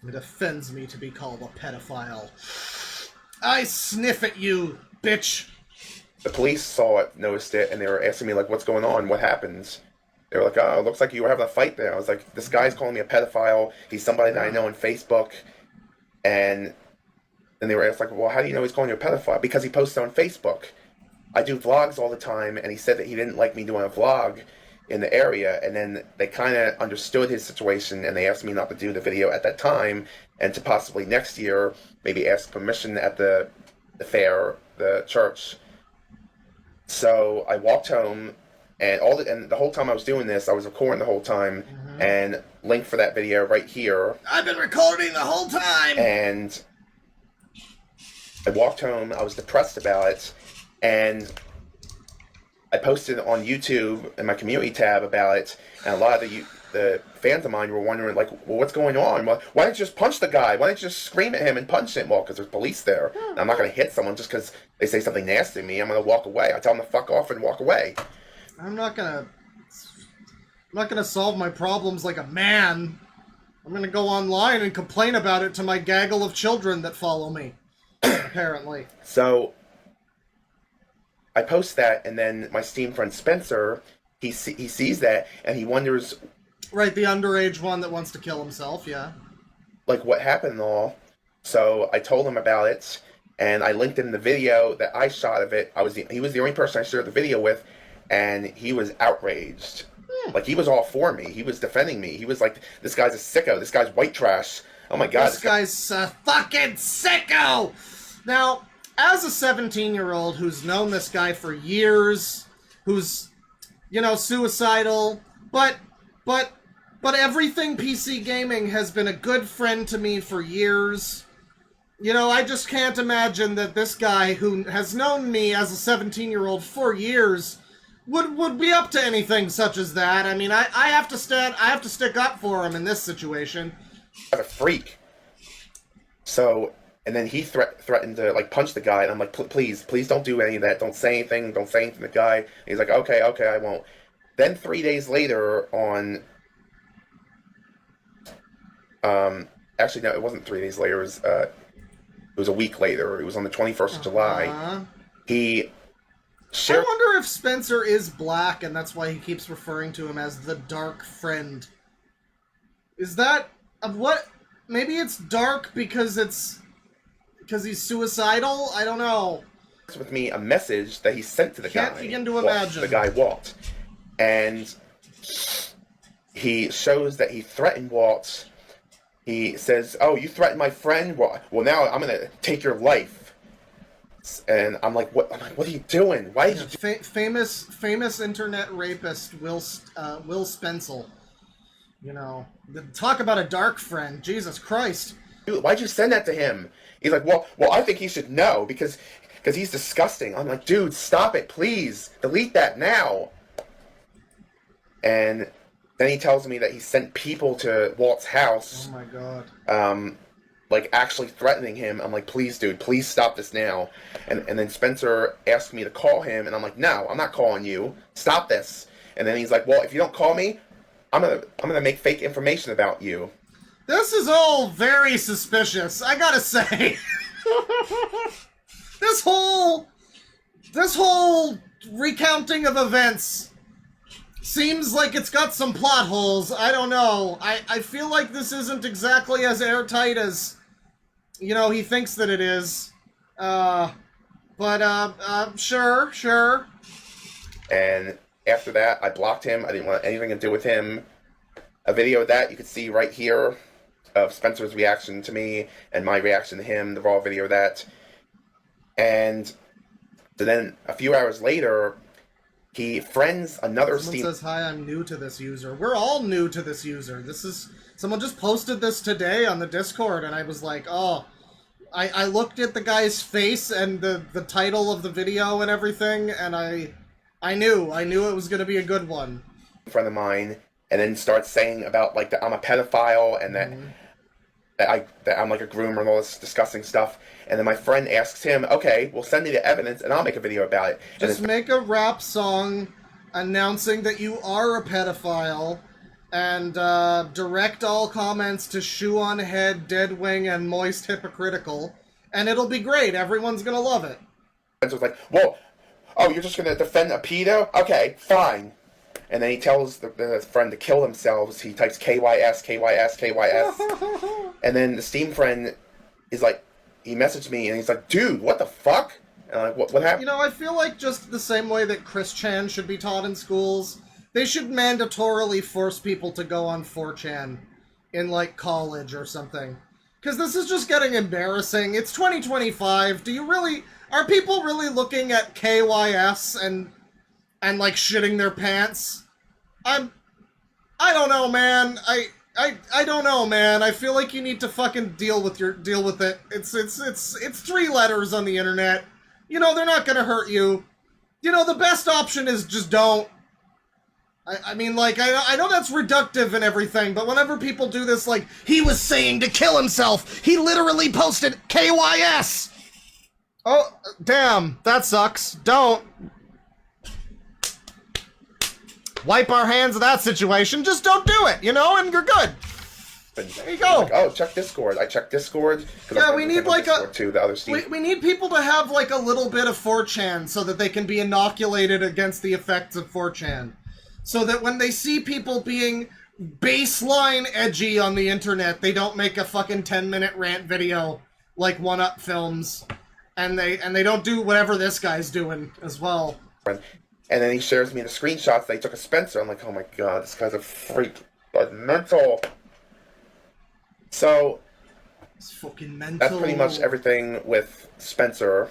S1: It offends me to be called a pedophile. I sniff at you, bitch!
S2: The police saw it, noticed it, and they were asking me, like, what's going on? What happens? They were like, oh, it looks like you were having a fight there. I was like, this guy's calling me a pedophile. He's somebody that I know on Facebook. And then they were asked, like, well, how do you know he's calling you a pedophile? Because he posts on Facebook. I do vlogs all the time, and he said that he didn't like me doing a vlog in the area. And then they kind of understood his situation, and they asked me not to do the video at that time, and to possibly next year maybe ask permission at the fair, the church. So I walked home. And the whole time I was doing this, I was recording the whole time, and link for that video right here.
S1: I've been recording the whole time!
S2: And I walked home, I was depressed about it, and I posted on YouTube in my community tab about it, and a lot of the fans of mine were wondering, like, well, what's going on? Well, why didn't you just punch the guy? Why didn't you just scream at him and punch him? Well, because there's police there. And I'm not going to hit someone just because they say something nasty to me. I'm going to walk away. I tell them to fuck off and walk away.
S1: I'm not gonna solve my problems like a man. I'm gonna go online and complain about it to my gaggle of children that follow me. Apparently.
S2: So I post that, and then my Steam friend Spencer, he sees that, and he wonders...
S1: Right, the underage one that wants to kill himself, yeah.
S2: Like, what happened and all. So I told him about it, and I linked him the video that I shot of it. He was the only person I shared the video with, and he was outraged. Like, he was all for me. He was defending me. He was like, this guy's a sicko. This guy's white trash. Oh my god.
S1: This guy's a fucking sicko! Now, as a 17-year-old who's known this guy for years, who's, you know, suicidal, but Everything PC Gaming has been a good friend to me for years. You know, I just can't imagine that this guy who has known me as a 17-year-old for years would be up to anything such as that. I mean, I have to stick up for him in this situation.
S2: I'm a freak. So, and then he threatened to, like, punch the guy, and I'm like, please don't do any of that. Don't say anything to the guy. And he's like, okay, I won't. Then 3 days later on, actually, no, it wasn't 3 days later, it was a week later. It was on the 21st of July. He shared...
S1: I wonder if Spencer is black, and that's why he keeps referring to him as the Dark Friend. Is that... what? Maybe it's dark because he's suicidal? I don't know.
S2: With me a message that he sent to the guy.
S1: Can't begin to imagine.
S2: The guy Walt. And he shows that he threatened Walt. He says, oh, you threatened my friend? Well, now I'm going to take your life. And I'm like, what are you doing? Why did you
S1: famous internet rapist Will Spencel. You know, talk about a dark friend. Jesus Christ.
S2: Dude, why'd you send that to him? He's like, well, I think he should know because he's disgusting. I'm like, dude, stop it, please. Delete that now. And then he tells me that he sent people to Walt's house.
S1: Oh my god.
S2: Like, actually threatening him. I'm like, please, dude, please stop this now. And then Spencer asked me to call him, and I'm like, no, I'm not calling you. Stop this. And then he's like, well, if you don't call me, I'm gonna make fake information about you.
S1: This is all very suspicious, I gotta say. This whole recounting of events seems like it's got some plot holes. I don't know. I feel like this isn't exactly as airtight as, you know, he thinks that it is. Sure.
S2: And after that, I blocked him. I didn't want anything to do with him. A video of that you can see right here of Spencer's reaction to me and my reaction to him, the raw video of that. And So then a few hours later, he friends another
S1: Someone
S2: Steam.
S1: says, hi, I'm new to this user. We're all new to this user. Someone just posted this today on the Discord, and I was like, oh, I looked at the guy's face and the title of the video and everything, and I knew it was going to be a good one.
S2: Friend of mine, and then starts saying about like that I'm a pedophile and that I'm like a groomer and all this disgusting stuff. And then my friend asks him, okay, well send me the evidence and I'll make a video about it.
S1: Just make a rap song announcing that you are a pedophile and direct all comments to Shoe on Head, Deadwing, and Moist Hypocritical, and it'll be great. Everyone's gonna love it.
S2: And so it's like, whoa, oh, you're just gonna defend a pedo? Okay, fine. And then he tells the friend to kill themselves. He types KYS, KYS, KYS. And then the Steam friend is like, he messaged me and he's like, dude, what the fuck? And I'm like, what happened?
S1: You know, I feel like just the same way that Christian should be taught in schools, they should mandatorily force people to go on 4chan in, like, college or something. Because this is just getting embarrassing. It's 2025. Are people really looking at KYS and like shitting their pants? I don't know, man. I don't know, man. I feel like you need to fucking deal with it. It's 3 letters on the internet. You know, they're not gonna hurt you. You know, the best option is just don't. I mean, like, I know that's reductive and everything, but whenever people do this, like, he was saying to kill himself, he literally posted KYS! Oh, damn, that sucks. Don't. Wipe our hands of that situation, just don't do it, you know, and you're good. There you go.
S2: Like, oh, check Discord. I checked Discord.
S1: Yeah, we need like
S2: the other Steam.
S1: we need people to have like a little bit of 4chan so that they can be inoculated against the effects of 4chan. So that when they see people being baseline edgy on the internet, they don't make a fucking 10-minute rant video like One Up Films, and they don't do whatever this guy's doing as well.
S2: And then he shares me the screenshots they took of Spencer. I'm like, oh my god, this guy's a freak. Like, mental. So,
S1: It's fucking mental.
S2: that's pretty much everything with Spencer.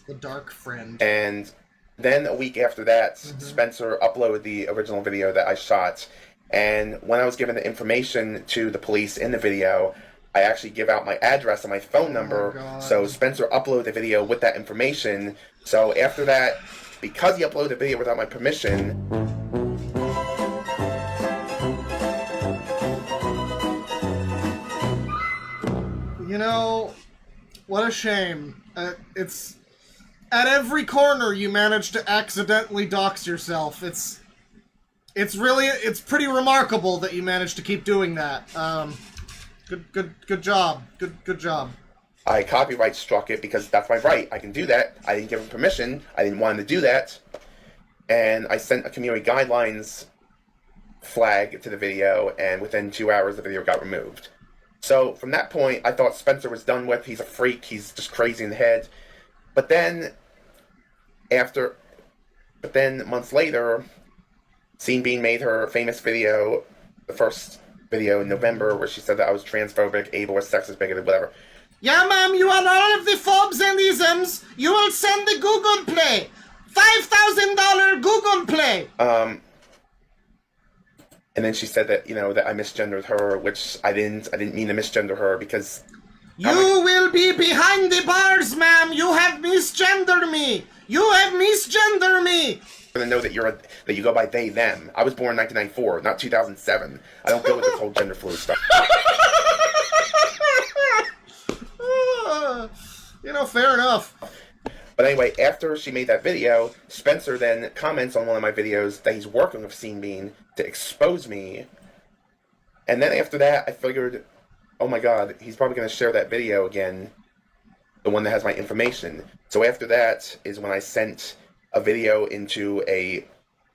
S1: The dark friend.
S2: And then a week after that, Spencer uploaded the original video that I shot. And when I was given the information to the police in the video, I actually give out my address and my phone number. So Spencer uploaded the video with that information. So after that, because he uploaded the video without my permission,
S1: you know, what a shame. It's at every corner you manage to accidentally dox yourself. It's pretty remarkable that you managed to keep doing that. Good job. Good job.
S2: I copyright struck it because that's my right. I can do that. I didn't give him permission. I didn't want him to do that. And I sent a community guidelines flag to the video, and within 2 hours the video got removed. So from that point, I thought Spencer was done with. He's a freak. He's just crazy in the head. But then, months later, Scene Bean made her famous video, the first video in November, where she said that I was transphobic, ableist, sexist, bigoted, whatever.
S1: Yeah, ma'am, you are all of the phobes and isms. You will send the Google Play. $5,000 Google Play.
S2: And then she said that, you know, that I misgendered her, which I didn't mean to misgender her because...
S1: You will be behind the bars, ma'am. You have misgendered me. You have misgendered me.
S2: To know that that you go by they, them. I was born in 1994, not 2007. I don't go with this whole gender fluid stuff.
S1: You know, fair enough.
S2: But anyway, after she made that video, Spencer then comments on one of my videos that he's working with Scene Bean to expose me. And then after that, I figured, oh my god, he's probably going to share that video again, the one that has my information. So after that is when I sent a video into an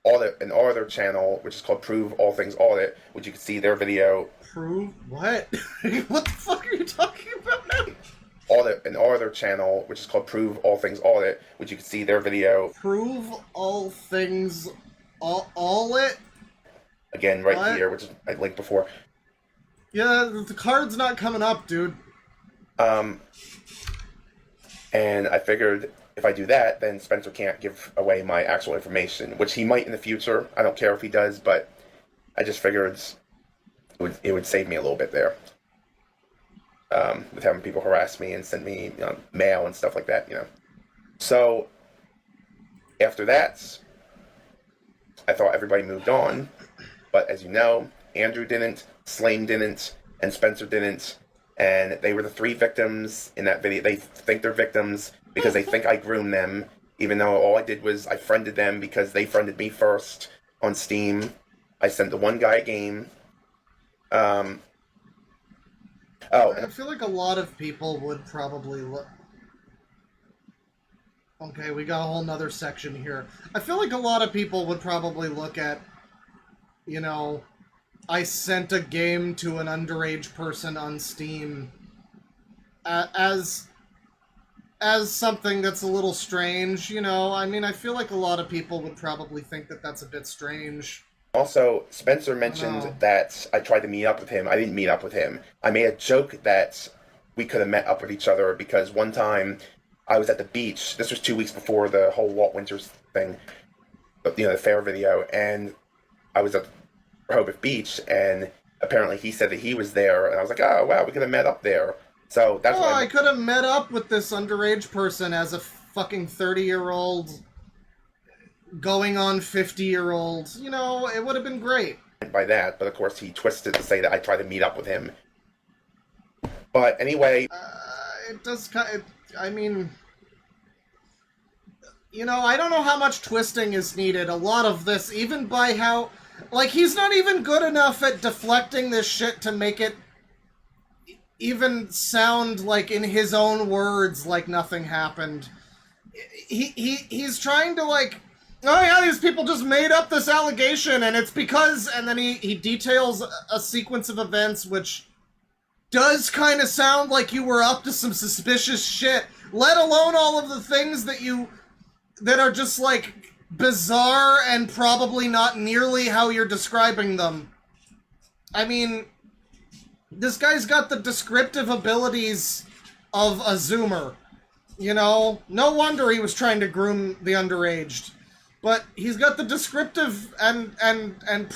S2: auditor channel, which is called Prove All Things Audit, which you can see their video.
S1: Prove what? What the fuck are you talking about now?
S2: An auditor channel, which is called Prove All Things Audit, which you can see their video.
S1: Prove All Things Audit?
S2: Again, right here, which is I linked before.
S1: Yeah, the card's not coming up, dude.
S2: And I figured if I do that, then Spencer can't give away my actual information, which he might in the future. I don't care if he does, but I just figured it would save me a little bit there. With having people harass me and send me mail and stuff like that, So, after that, I thought everybody moved on, but as you know, Andrew didn't, Slane didn't, and Spencer didn't, and they were the 3 victims in that video. They think they're victims because they think I groomed them, even though all I did was I friended them because they friended me first on Steam. I sent the one guy a game.
S1: I feel like a lot of people would probably look... Okay, we got a whole nother section here. I feel like a lot of people would probably look at, I sent a game to an underage person on Steam as something that's a little strange, I feel like a lot of people would probably think that that's a bit strange.
S2: Also, Spencer mentioned that I tried to meet up with him. I didn't meet up with him. I made a joke that we could have met up with each other because one time I was at the beach. This was 2 weeks before the whole Walt Winters thing, the fair video, and I was at Rehoboth Beach, and apparently he said that he was there, and I was like, oh, wow, we could have met up there. So that's why
S1: I could have met up with this underage person as a fucking 30-year-old going on 50-year-old. It would have been great.
S2: By that, but of course he twisted to say that I tried to meet up with him. But anyway...
S1: it does kind of... I mean... I don't know how much twisting is needed. A lot of this, even by how... Like, he's not even good enough at deflecting this shit to make it even sound like, in his own words, like nothing happened. He's trying to, like... Oh yeah, these people just made up this allegation, and it's because... And then he details a sequence of events which does kind of sound like you were up to some suspicious shit, let alone all of the things that are just, like, bizarre and probably not nearly how you're describing them. I mean, this guy's got the descriptive abilities of a Zoomer, No wonder he was trying to groom the underaged. But he's got the descriptive and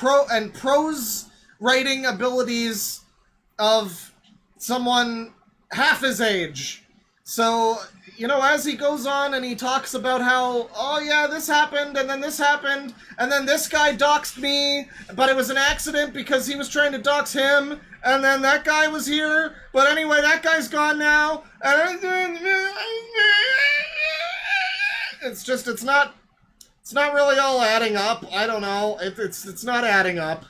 S1: prose writing abilities of someone half his age. So, as he goes on and he talks about how, oh yeah, this happened, and then this happened, and then this guy doxed me, but it was an accident because he was trying to dox him, and then that guy was here, but anyway, that guy's gone now, and it's not really all adding up. I don't know. It's not adding up.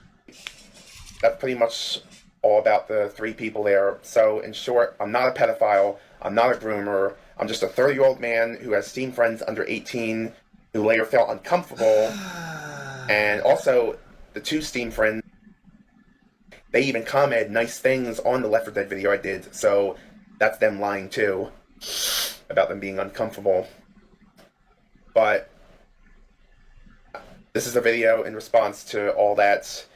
S2: That's pretty much all about the 3 people there. So, in short, I'm not a pedophile. I'm not a groomer. I'm just a 30-year-old man who has Steam friends under 18 who later felt uncomfortable. And also, the 2 Steam friends, they even commented nice things on the Left 4 Dead video I did. So, that's them lying too about them being uncomfortable. But this is a video in response to all that.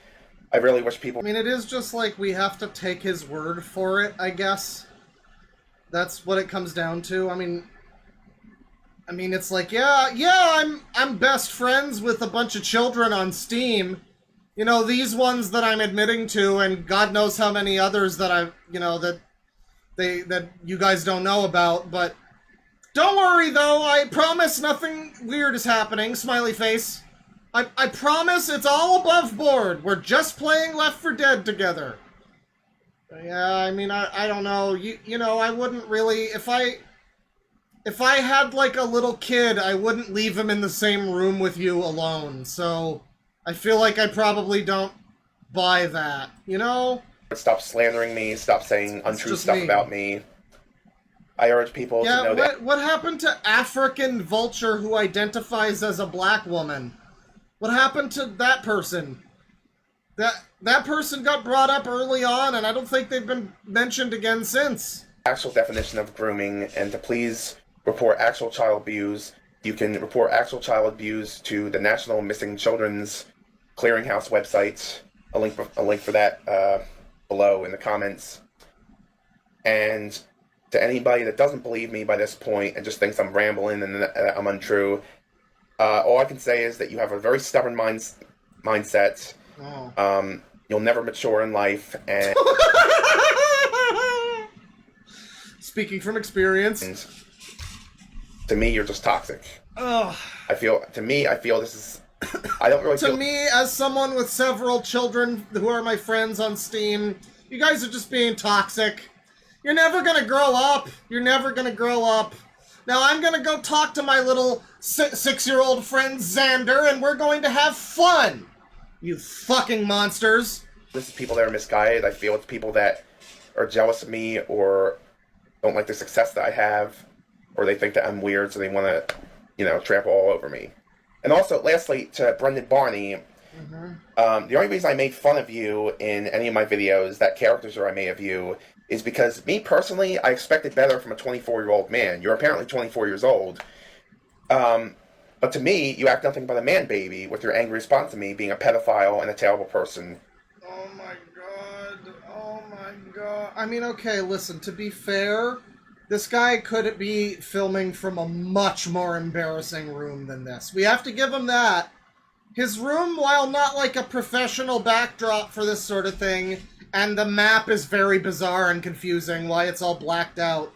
S2: I really wish people...
S1: I mean, it is just like we have to take his word for it, I guess. That's what it comes down to. I mean, it's like, yeah, I'm best friends with a bunch of children on Steam. These ones that I'm admitting to, and God knows how many others that that you guys don't know about, but don't worry, though. I promise nothing weird is happening. Smiley face. I promise it's all above board. We're just playing Left 4 Dead together. Yeah, I mean, I don't know. I wouldn't really... If I had, like, a little kid, I wouldn't leave him in the same room with you alone. So, I feel like I probably don't buy that,
S2: Stop slandering me. Stop saying untrue stuff about me. I urge people to know that...
S1: What happened to African Vulture who identifies as a black woman? What happened to that person? That person got brought up early on, and I don't think they've been mentioned again since.
S2: Actual definition of grooming, and to please report actual child abuse. You can report actual child abuse to the National Missing Children's Clearinghouse website. A link for that below in the comments. And to anybody that doesn't believe me by this point and just thinks I'm rambling and that I'm untrue, all I can say is that you have a very stubborn mindset.
S1: Oh.
S2: You'll never mature in life, and
S1: Speaking from experience.
S2: To me, you're just toxic.
S1: Ugh.
S2: I feel this is. I don't really.
S1: To me, as someone with several children who are my friends on Steam, you guys are just being toxic. You're never gonna grow up. You're never gonna grow up. Now I'm gonna go talk to my little 6-year-old friend Xander, and we're going to have fun. You fucking monsters.
S2: This is people that are misguided. I feel it's people that are jealous of me or don't like the success that I have, or they think that I'm weird, so they want to, trample all over me. And also, lastly, to Brendan Barney, the only reason I made fun of you in any of my videos, that caricature I made of you, is because me personally, I expected better from a 24-year-old man. You're apparently 24 years old. But to me, you act nothing but a man baby with your angry response to me being a pedophile and a terrible person.
S1: Oh my god. Oh my god. I mean, okay, listen, to be fair, this guy could be filming from a much more embarrassing room than this. We have to give him that. His room, while not like a professional backdrop for this sort of thing, and the map is very bizarre and confusing, why it's all blacked out.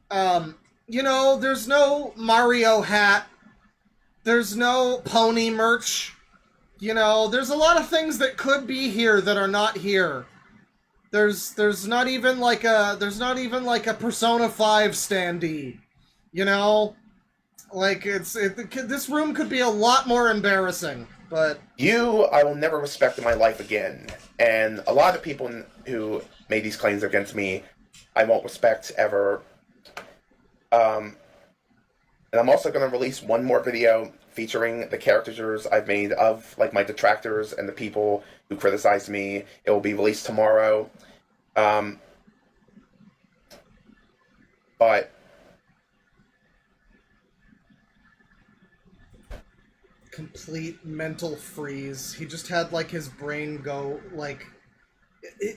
S1: There's no Mario hat. There's no pony merch. There's a lot of things that could be here that are not here. There's not even like a Persona 5 standee. This room could be a lot more embarrassing, but
S2: I will never respect in my life again. And a lot of people who made these claims against me, I won't respect ever. And I'm also going to release one more video featuring the caricatures I've made of my detractors and the people who criticize me. It will be released tomorrow. But
S1: complete mental freeze. He just had his brain go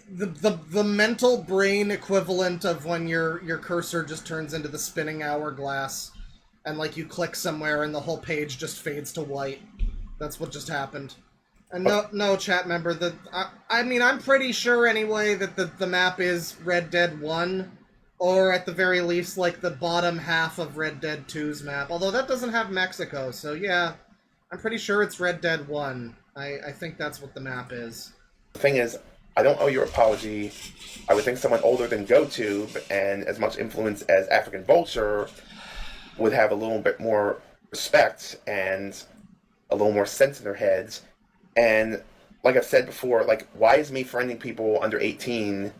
S1: the mental brain equivalent of when your cursor just turns into the spinning hourglass and you click somewhere and the whole page just fades to white. That's what just happened. And no chat member, I'm pretty sure anyway that the map is Red Dead 1, or at the very least the bottom half of Red Dead 2's map, although that doesn't have Mexico, so yeah, I'm pretty sure it's Red Dead 1. I think that's what the map is.
S2: The thing is, I don't owe you an apology. I would think someone older than GoTube and as much influence as African Vulture would have a little bit more respect and a little more sense in their heads. And like I've said before, why is me friending people under 18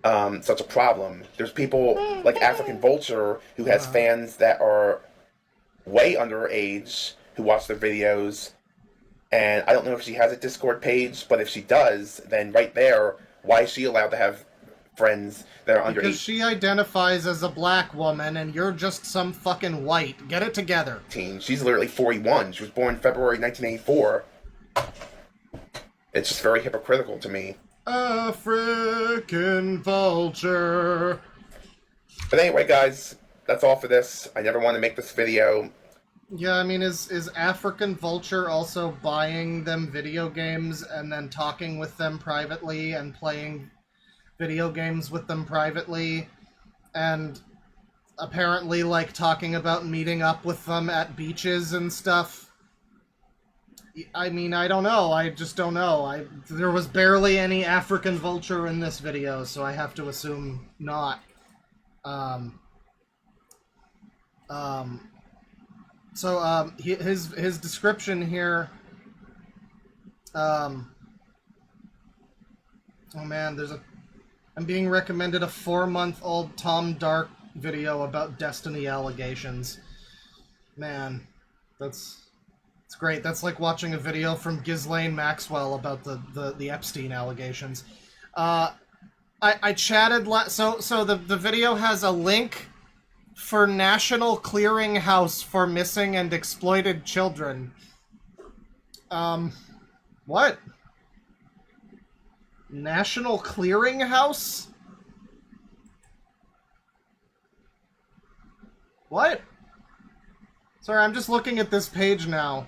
S2: such a problem? There's people like African Vulture who has fans that are way underage who watch their videos. And I don't know if she has a Discord page, but if she does, then right there, why is she allowed to have friends that are under 18?
S1: Because she identifies as a black woman, and you're just some fucking white. Get it together.
S2: She's literally 41. She was born February 1984. It's just very hypocritical to me.
S1: African Vulture.
S2: But anyway, guys, that's all for this. I never wanted to make this video.
S1: Yeah, I mean, is African Vulture also buying them video games and then talking with them privately and playing video games with them privately and apparently talking about meeting up with them at beaches and stuff? I mean, I don't know. I just don't know. There was barely any African Vulture in this video, so I have to assume not. His description here. Oh man, I'm being recommended a 4-month-old Tom Dark video about Destiny allegations. Man, it's great. That's like watching a video from Ghislaine Maxwell about the Epstein allegations. I chatted so the video has a link for National Clearinghouse for Missing and Exploited Children. What? National Clearinghouse? What? Sorry, I'm just looking at this page now.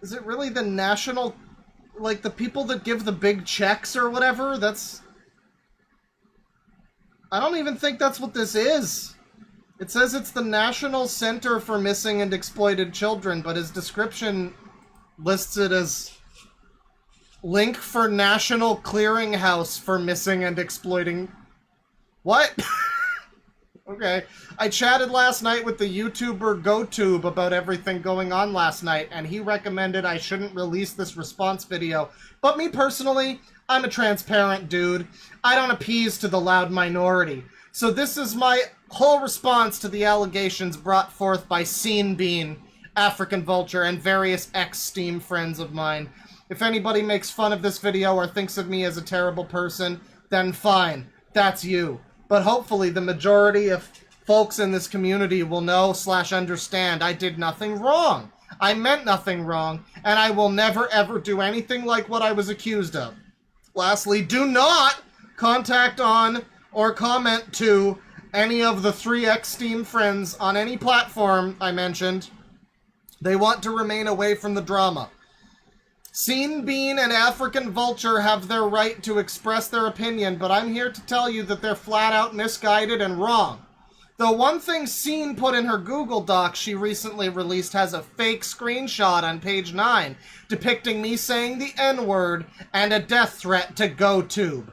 S1: Is it really the national... Like, the people that give the big checks or whatever? That's... I don't even think that's what this is. It says it's the National Center for Missing and Exploited Children, but his description lists it as link for National Clearinghouse for Missing and Exploiting... What? Okay. I chatted last night with the YouTuber GoTube about everything going on last night, and he recommended I shouldn't release this response video. But me personally, I'm a transparent dude. I don't appease to the loud minority. So this is my whole response to the allegations brought forth by Scene Bean, African Vulture, and various ex-Steam friends of mine. If anybody makes fun of this video or thinks of me as a terrible person, then fine. That's you. But hopefully the majority of folks in this community will know/understand I did nothing wrong. I meant nothing wrong, and I will never ever do anything like what I was accused of. Lastly, do not contact on or comment to any of the 3x Steam friends on any platform I mentioned. They want to remain away from the drama. Scene Bean and African Vulture have their right to express their opinion, but I'm here to tell you that they're flat out misguided and wrong. The one thing Scene put in her Google Doc she recently released has a fake screenshot on page 9 depicting me saying the N-word and a death threat to GoTube.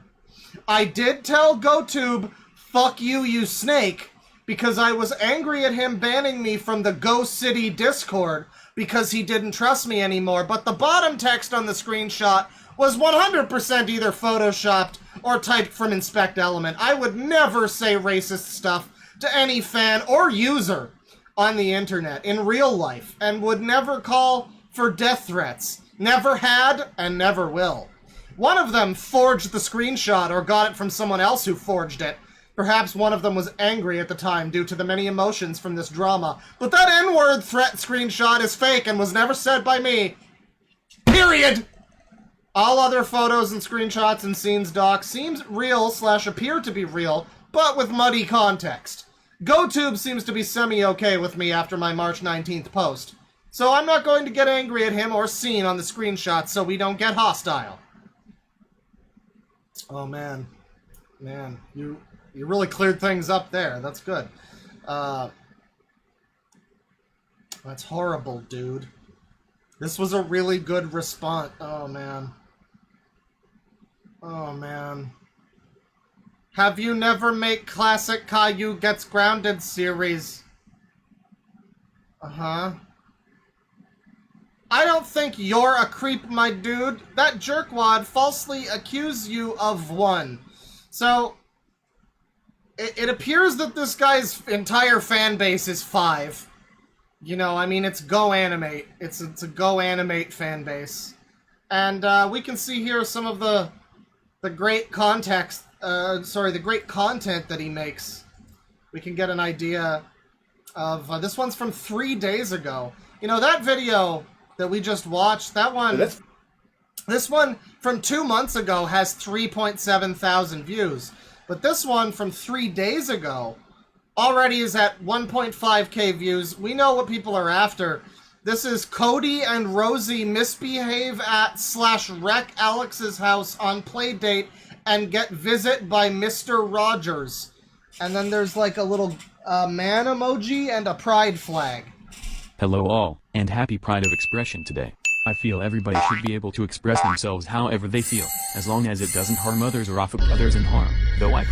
S1: I did tell GoTube, fuck you, you snake, because I was angry at him banning me from the Go City Discord because he didn't trust me anymore, but the bottom text on the screenshot was 100% either photoshopped or typed from Inspect Element. I would never say racist stuff to any fan or user on the internet in real life, and would never call for death threats. Never had, and never will. One of them forged the screenshot or got it from someone else who forged it. Perhaps one of them was angry at the time due to the many emotions from this drama. But that N-word threat screenshot is fake and was never said by me. Period! All other photos and screenshots and scenes doc seems real/appear to be real, but with muddy context. GoTube seems to be semi-okay with me after my March 19th post. So I'm not going to get angry at him or Scene on the screenshot so we don't get hostile. Oh man. Man, you really cleared things up there. That's good. That's horrible, dude. This was a really good response. Oh, man. Oh, man. Have you never made classic Caillou Gets Grounded series? Uh-huh. I don't think you're a creep, my dude. That jerkwad falsely accused you of one. So... It appears that this guy's entire fan base is 5. You know, I mean, it's GoAnimate. It's a GoAnimate fan base. And we can see here some of the great the great content that he makes. We can get an idea of, this one's from 3 days ago. You know, that video that we just watched, that one, this one from 2 months ago has 3.7 thousand views. But this one from 3 days ago already is at 1.5k views. We know what people are after. This is Cody and Rosie misbehave at /wreck Alex's house on Playdate and get visit by Mr. Rogers. And then there's like a little man emoji and a pride flag.
S4: Hello all, and happy Pride of Expression today. I feel everybody should be able to express themselves however they feel, as long as it doesn't harm others or offer others in harm, though I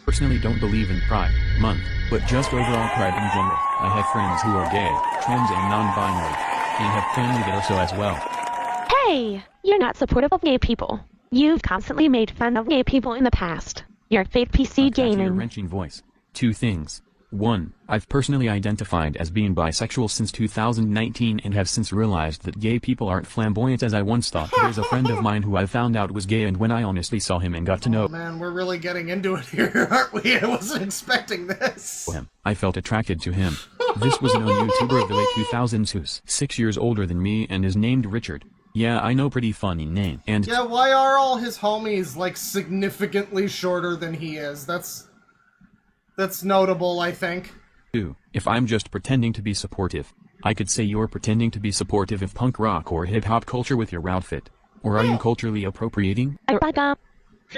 S4: personally don't believe in Pride Month, but just overall Pride in general. I have friends who are gay, trans and non-binary, and have family that are so as well.
S5: Hey! You're not supportive of gay people. You've constantly made fun of gay people in the past. You're fake PC gaming.
S4: Your wrenching voice. 2 things. 1. I've personally identified as being bisexual since 2019 and have since realized that gay people aren't flamboyant as I once thought. There's a friend of mine who I found out was gay, and when I honestly saw him and got to know
S1: man, we're really getting into it here, aren't we? I wasn't expecting this.
S4: I felt attracted to him. This was a known YouTuber of the late 2000s who's 6 years older than me and is named Richard. Yeah, I know, pretty funny name. And
S1: yeah, why are all his homies like significantly shorter than he is? that's notable, I think.
S4: 2. If I'm just pretending to be supportive, I could say you're pretending to be supportive of punk rock or hip-hop culture with your outfit. Or are you culturally appropriating?
S6: Hey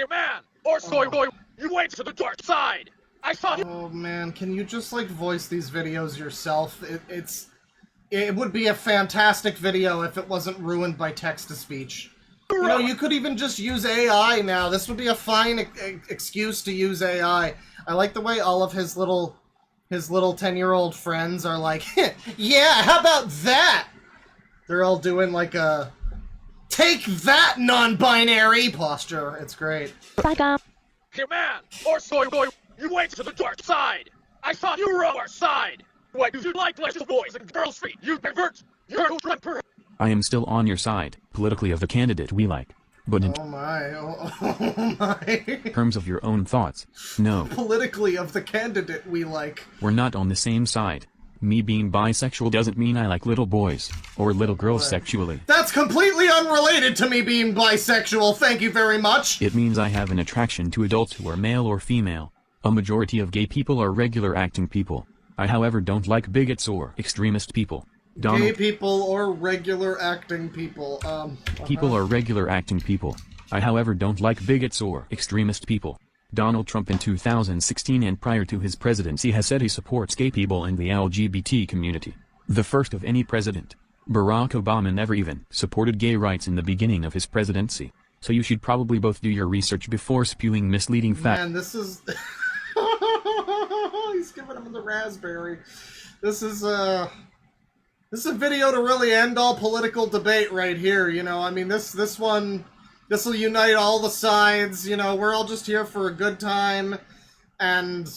S6: man, or soy boy, you went to the dark side. I saw you.
S1: Oh man, can you just like voice these videos yourself? It would be a fantastic video if it wasn't ruined by text-to-speech. You know, you could even just use AI now. This would be a fine excuse to use AI. I like the way all of his little 10-year-old friends are like, yeah, how about that? They're all doing like a take that non-binary posture. It's great.
S6: Hey man, or soy boy, you went to the dark side. I thought you were on our side. What do you like little boys and girls' feet? You pervert! You're a trumper!
S4: I am still on your side, politically, of the candidate we like. But in
S1: Oh my.
S4: terms of your own thoughts, no,
S1: Politically of the candidate we like.
S4: we're not on the same side. Me being bisexual doesn't mean I like little boys, or little girls sexually.
S1: That's completely unrelated to me being bisexual, thank you very much!
S4: It means I have an attraction to adults who are male or female. A majority of gay people are regular acting people. I however don't like bigots or extremist people.
S1: Gay people or regular acting people,
S4: People are regular acting people. I however don't like bigots or extremist people. Donald Trump in 2016 and prior to his presidency has said he supports gay people and the LGBT community. The first of any president. Barack Obama never even supported gay rights in the beginning of his presidency. So you should probably both do your research before spewing misleading facts.
S1: Man, this is... He's giving him the raspberry. This is a video to really end all political debate right here, you know. I mean, this will unite all the sides, you know. We're all just here for a good time, and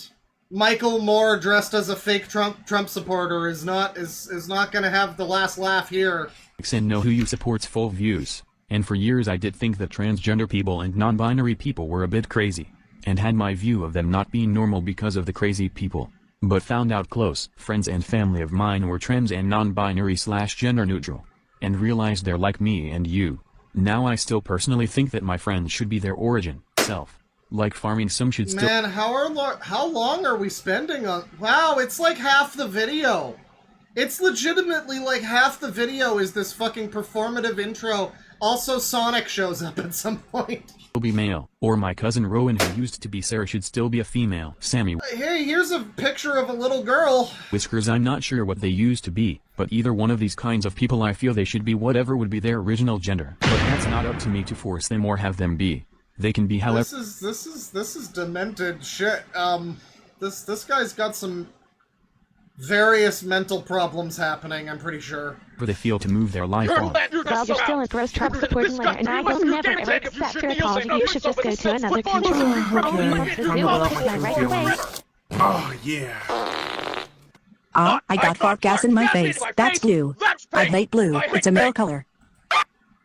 S1: Michael Moore dressed as a fake Trump supporter is not going to have the last laugh here.
S4: And know who you support's full views. And for years I did think that transgender people and non-binary people were a bit crazy, and had my view of them not being normal because of the crazy people. But found out close friends and family of mine were trans and non-binary / gender neutral, and realized they're like me and you. Now I still personally think that my friends should be their origin, self. Like farming some should still—
S1: Man, how long are we spending on— Wow, it's like half the video. It's legitimately like half the video is this fucking performative intro. Also, Sonic shows up at some point.
S4: be male, or my cousin Rowan who used to be Sarah should still be a female. Sammy.
S1: Hey, here's a picture of a little girl.
S4: Whiskers. I'm not sure what they used to be, but either one of these kinds of people I feel they should be whatever would be their original gender. But that's not up to me to force them or have them be. They can be however—
S1: This is demented shit. This guy's got some various mental problems happening, I'm pretty sure.
S4: they feel to move their life on.
S5: Well, you're still a gross Trump supporting letter, and I will never ever accept your apology. You should just go to another country.
S3: Oh, yeah.
S7: I got fart gas in my face. That's blue. I hate blue. It's a male color.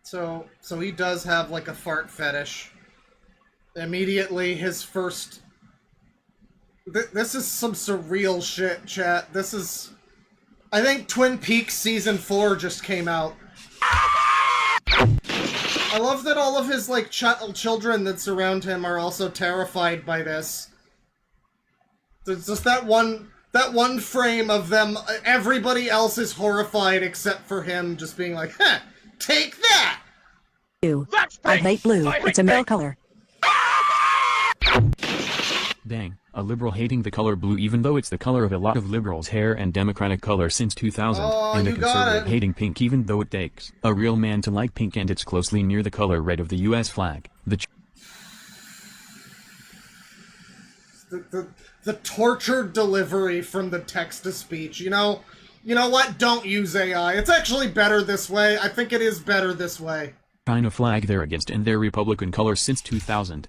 S1: So he does have like a fart fetish. Immediately, his first... This is some surreal shit, chat. This is... I think Twin Peaks Season 4 just came out. I love that all of his, like, children that surround him are also terrified by this. There's just that one frame of them, everybody else is horrified except for him just being like, "Huh, take that!"
S7: I hate blue. It's a male color.
S4: Dang, a liberal hating the color blue even though it's the color of a lot of liberals' hair and Democratic color since 2000, and a conservative hating pink even though it takes a real man to like pink and it's closely near the color red of the US flag.
S1: The tortured delivery from the text-to-speech, you know what? Don't use AI. It's actually better this way. I think it is better this way.
S4: China flag they're against and their Republican color since 2000.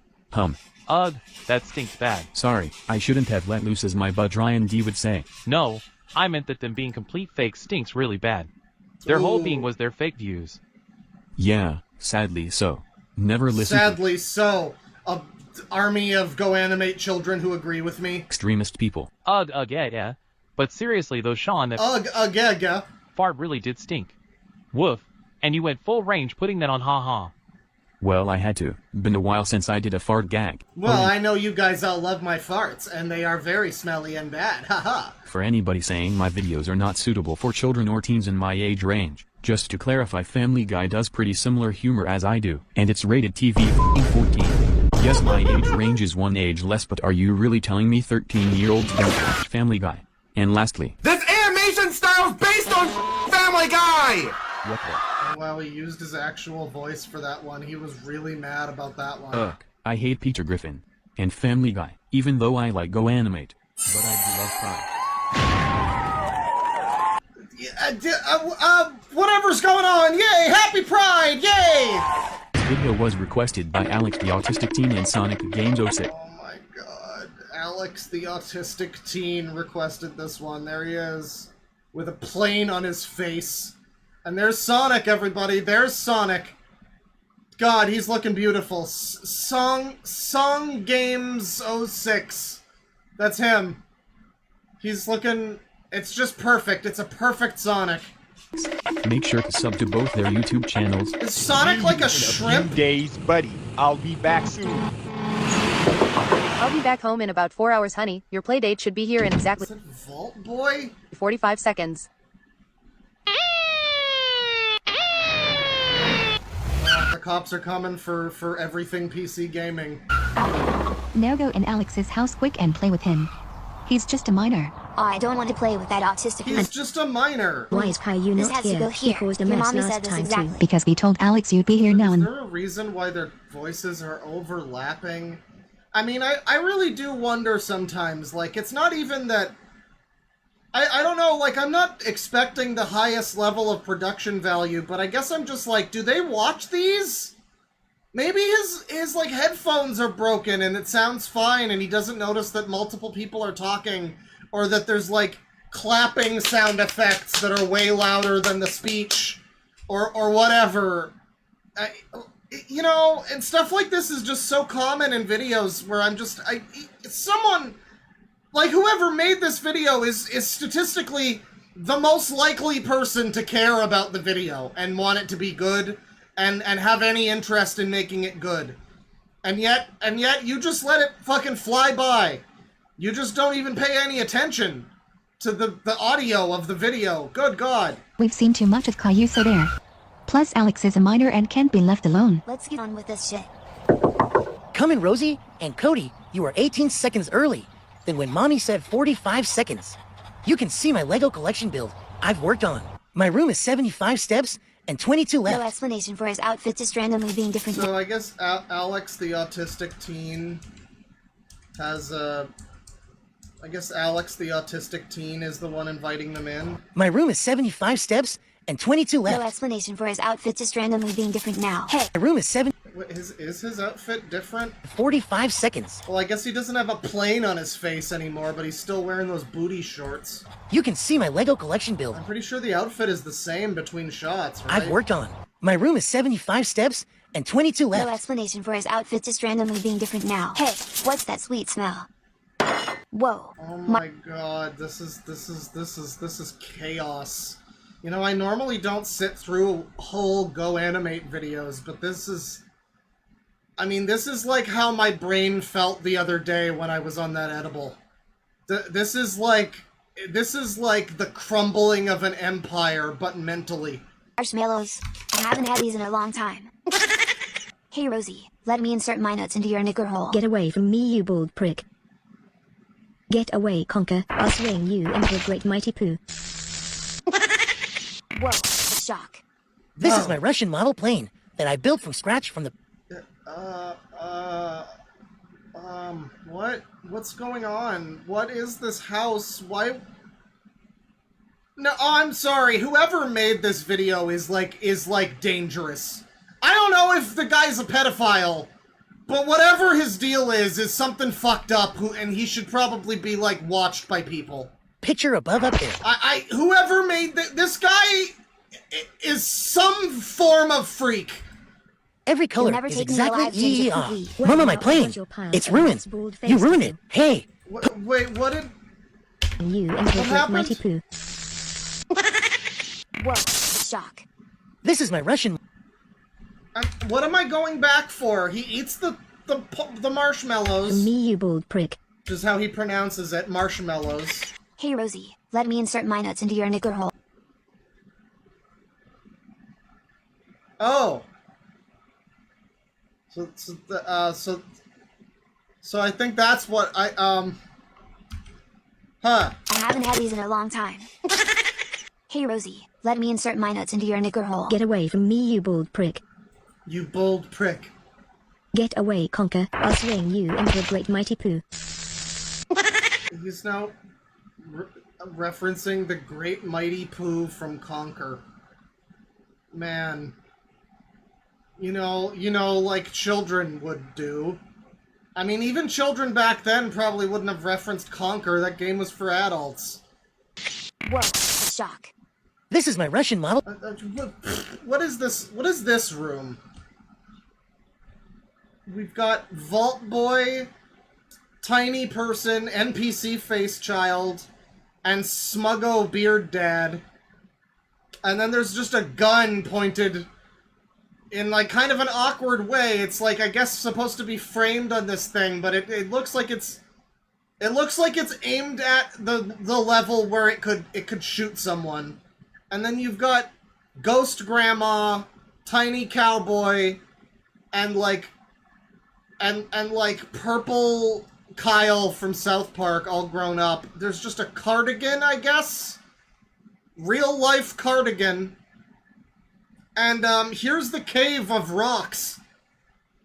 S8: Ugh, that stinks bad.
S4: Sorry, I shouldn't have let loose as my bud Ryan D would say.
S8: No, I meant that them being complete fake stinks really bad. Their whole being was their fake views.
S4: Yeah, sadly so. Never listen
S1: Sadly so. A army of GoAnimate children who agree with me.
S4: extremist people.
S8: Yeah. But seriously though, Sean, that
S1: Yeah.
S8: fart really did stink. Woof. And you went full range putting that on haha.
S4: Well, I had to. Been a while since I did a fart gag.
S1: Well, I know you guys all love my farts, and they are very smelly and bad, haha.
S4: For anybody saying my videos are not suitable for children or teens in my age range, just to clarify, Family Guy does pretty similar humor as I do, and it's rated TV 14. Yes, my age range is one age less, but are you really telling me 13-year-olds don't watch Family Guy? And lastly,
S3: This animation style's based on Family Guy!
S4: what the?
S1: Wow, he used his actual voice for that one. He was really mad about that one.
S4: I hate Peter Griffin and Family Guy, even though I like GoAnimate, but I do love Pride.
S1: Whatever's going on, yay! Happy Pride, yay!
S4: This video was requested by Alex the Autistic Teen and Sonic Games 06.
S1: Oh my god. Alex the Autistic Teen requested this one. There he is. With a plane on his face. And there's Sonic, everybody. There's Sonic. God, he's looking beautiful. Song Games 06. That's him. He's looking... It's just perfect. It's a perfect Sonic.
S4: Make sure to sub to both their YouTube channels.
S1: Is Sonic like a shrimp?
S6: Days, buddy. I'll be back soon.
S9: I'll be back home in about 4 hours, honey. Your play date should be here in exactly
S1: Is it Vault Boy?
S9: 45 seconds.
S1: The cops are coming for Everything PC Gaming.
S10: Now go in Alex's house quick and play with him. He's just a minor.
S11: I don't want to play with that autistic.
S1: He's just a minor.
S10: Why is Caillou
S11: This
S10: not
S11: has to
S10: here?
S11: go here.
S10: He caused a
S11: Your
S10: mess
S11: mommy
S10: last
S11: said this
S10: time
S11: exactly.
S10: too. Because we told Alex you'd be here now
S1: Is
S10: and...
S1: there a reason why their voices are overlapping? I mean, I really do wonder sometimes, like, it's not even that... I don't know, like, I'm not expecting the highest level of production value, but I guess I'm just like, do they watch these? Maybe his like, headphones are broken and it sounds fine and he doesn't notice that multiple people are talking, or that there's, like, clapping sound effects that are way louder than the speech, or whatever. You know, and stuff like this is just so common in videos where I'm just, someone, like, whoever made this video is statistically the most likely person to care about the video and want it to be good and have any interest in making it good. And yet you just let it fucking fly by. You just don't even pay any attention to the audio of the video. Good God.
S10: We've seen too much of Caillou, so there. Plus Alex is a minor and can't be left alone.
S11: Let's get on with this shit.
S12: Come in, Rosie and Cody. You are 18 seconds early than when Mommy said 45 seconds. You can see my Lego collection build I've worked on. My room is 75 steps and 22 left.
S11: No explanation for his outfit just randomly being different.
S1: So I guess Alex the Autistic Teen has I guess Alex the Autistic Teen is the one inviting them in.
S12: My room is 75 steps and 22 left.
S11: No explanation for his outfit just randomly being different now. Hey.
S12: My room is 7...
S1: Wait, is his outfit different?
S12: 45 seconds.
S1: Well, I guess he doesn't have a plane on his face anymore, but he's still wearing those booty shorts.
S12: You can see my Lego collection build
S1: I'm pretty sure the outfit is the same between shots, right?
S12: I've worked on. My room is 75 steps and 22 left.
S11: No explanation for his outfit just randomly being different now. Hey, what's that sweet smell? Whoa.
S1: Oh my god, this is chaos. You know, I normally don't sit through whole GoAnimate videos, but this is... I mean, this is like how my brain felt the other day when I was on that edible. This is like the crumbling of an empire, but mentally.
S11: Marshmallows. I haven't had these in a long time. Hey Rosie, let me insert my nuts into your knicker hole.
S10: Get away from me, you bald prick. Get away, Conker. I'll swing you into a great mighty poo.
S11: Whoa, shock.
S12: This is my Russian model plane that I built from scratch from the...
S1: What's going on? What is this house? Why? No, I'm sorry. Whoever made this video is like dangerous. I don't know if the guy's a pedophile, but whatever his deal is something fucked up, and he should probably be, like, watched by people.
S12: Picture above up there.
S1: Whoever made this guy is some form of freak.
S12: Every color is exactly EER. Mama, my plane. It's ruined. You ruined it. Hey.
S1: Wait, what did...
S10: You into a great mighty poo.
S11: Whoa, shock.
S12: This is my Russian...
S1: What am I going back for? He eats the marshmallows.
S10: Me, you bald prick.
S1: Which is how he pronounces it, marshmallows.
S11: Hey Rosie, let me insert my nuts into your knicker hole.
S1: Oh. So I think that's what I, Huh.
S11: I haven't had these in a long time. Hey Rosie, let me insert my nuts into your knicker hole.
S10: Get away from me, you bald prick.
S1: You bold prick.
S10: Get away, Conker. I'll swing you into a great mighty poo.
S1: He's now referencing the great mighty poo from Conker. Man. You know, like children would do. I mean, even children back then probably wouldn't have referenced Conker. That game was for adults.
S11: Whoa, shock.
S12: This is my Russian model.
S1: What is this? What is this room? We've got Vault Boy, Tiny Person, NPC Face Child, and Smuggo Beard Dad. And then there's just a gun pointed in, like, kind of an awkward way. It's, like, I guess supposed to be framed on this thing, but it looks like it's... It looks like it's aimed at the level where it could shoot someone. And then you've got Ghost Grandma, Tiny Cowboy, and, like... And like, Purple Kyle from South Park all grown up. There's just a cardigan, I guess? Real-life cardigan. And, here's the cave of rocks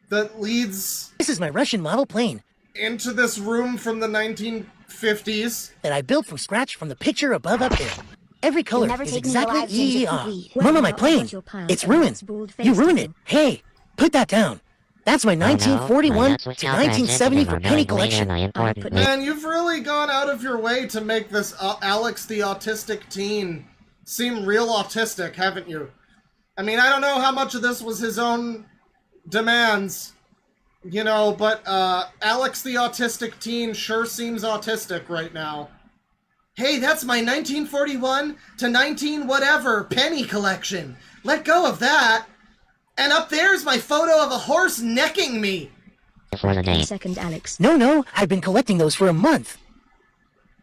S1: that leads...
S12: This is my Russian model plane.
S1: ...into this room from the 1950s.
S12: That I built from scratch from the picture above up there. Every color is exactly EER. Mama, my plane! It's ruined. You ruined it. Hey, put that down. That's my 1941 to 1970 for penny collection.
S1: Man, you've really gone out of your way to make this Alex the Autistic Teen seem real autistic, haven't you? I mean, I don't know how much of this was his own demands, you know, but Alex the Autistic Teen sure seems autistic right now. Hey, that's my 1941 to 19 whatever penny collection. Let go of that. And up there's my photo of a horse necking me.
S10: For the day. Second, Alex.
S12: No, I've been collecting those for a month.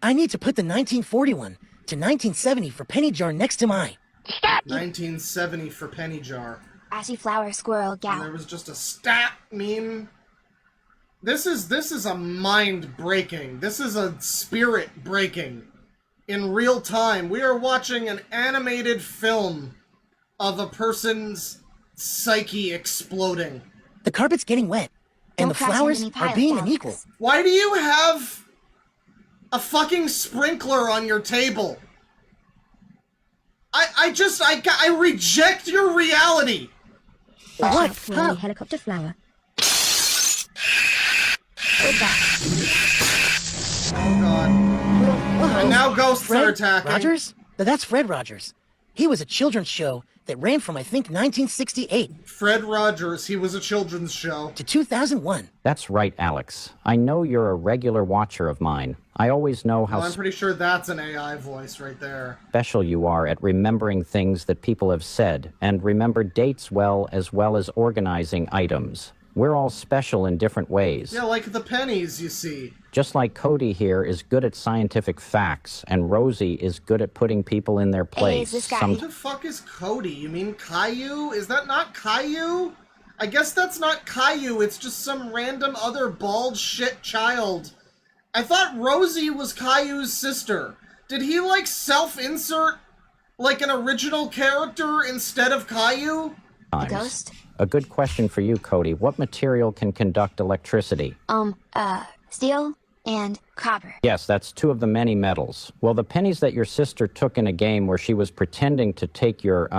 S12: I need to put the 1941 to 1970 for penny jar next to mine.
S1: 1970 for penny jar.
S11: Assy flower squirrel gal.
S1: And there was just a stat meme. This is a mind breaking. This is a spirit breaking. In real time, we are watching an animated film of a person's psyche exploding.
S12: The carpet's getting wet, and the flowers are being unequal.
S1: Why do you have a fucking sprinkler on your table? I reject your reality.
S12: What?
S10: Huh? Helicopter flower.
S1: Oh god. And now ghosts are attacking.
S12: Rogers? That's Fred Rogers. He was a children's show that ran from, I think, 1968.
S1: Fred Rogers, he was a children's show.
S12: To 2001.
S13: That's right, Alex. I know you're a regular watcher of mine. I always know how
S1: I'm pretty sure that's an AI voice right there.
S13: special you are at remembering things that people have said, and remember dates well as organizing items. We're all special in different ways.
S1: Yeah, like the pennies, you see.
S13: Just like Cody here is good at scientific facts, and Rosie is good at putting people in their place.
S11: Hey, is this guy?
S1: Who the fuck is Cody? You mean Caillou? Is that not Caillou? I guess that's not Caillou, it's just some random other bald shit child. I thought Rosie was Caillou's sister. Did he, like, self-insert, like, an original character instead of Caillou?
S11: A ghost?
S13: A good question for you, Cody. What material can conduct electricity?
S11: Steel and copper.
S13: Yes, that's two of the many metals. Well, the pennies that your sister took in a game where she was pretending to take your,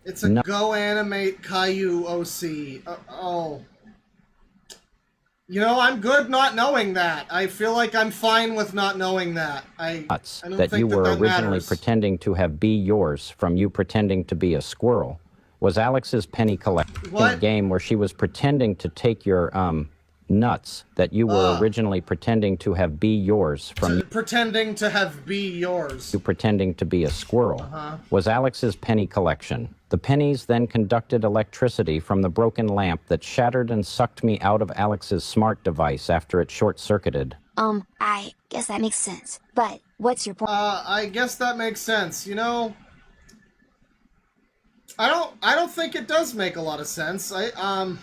S1: It's a GoAnimate Caillou OC. Oh. You know, I'm good not knowing that. I feel like I'm fine with not knowing that. I don't
S13: that
S1: think
S13: you were
S1: that
S13: originally
S1: matters.
S13: pretending to have be yours from you pretending to be a squirrel was Alex's penny collection
S1: What?
S13: game where she was pretending to take your nuts that you were originally pretending to have be yours from
S1: pretending to have be yours.
S13: you pretending to be a squirrel was Alex's penny collection. The pennies then conducted electricity from the broken lamp that shattered and sucked me out of Alex's smart device after it short-circuited.
S11: I guess that makes sense. But what's your point?
S1: I guess that makes sense. You know, I don't think it does make a lot of sense. I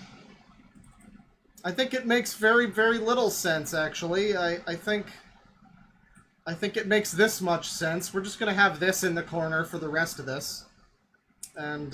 S1: think it makes very, very little sense, actually. I think it makes this much sense. We're just gonna have this in the corner for the rest of this. And,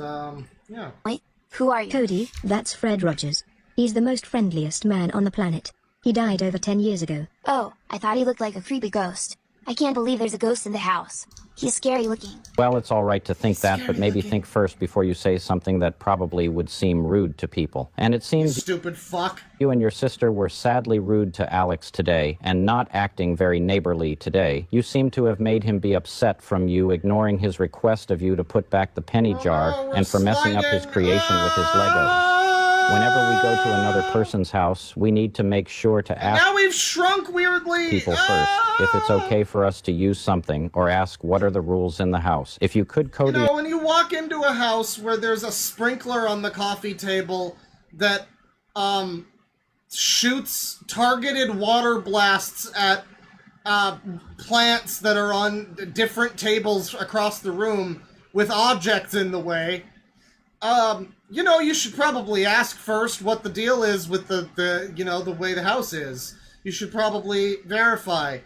S1: yeah.
S11: Wait, who are you?
S10: Cody, that's Fred Rogers. He's the most friendliest man on the planet. He died over 10 years ago.
S11: Oh, I thought he looked like a creepy ghost. I can't believe there's a ghost in the house. He's scary looking.
S13: Well, it's all right to think that, but maybe think first before you say something that probably would seem rude to people. And it seems
S1: you stupid fuck.
S13: You and your sister were sadly rude to Alex today, and not acting very neighborly today. You seem to have made him be upset from you ignoring his request of you to put back the penny jar and for messing up his creation with his Legos. Whenever we go to another person's house, we need to make sure to ask
S1: now we've shrunk weirdly.
S13: People first if it's okay for us to use something, or ask what are the rules in the house. If you could, Cody...
S1: You know, when you walk into a house where there's a sprinkler on the coffee table that, shoots targeted water blasts at, plants that are on different tables across the room with objects in the way, you know, you should probably ask first what the deal is with the way the house is. You should probably verify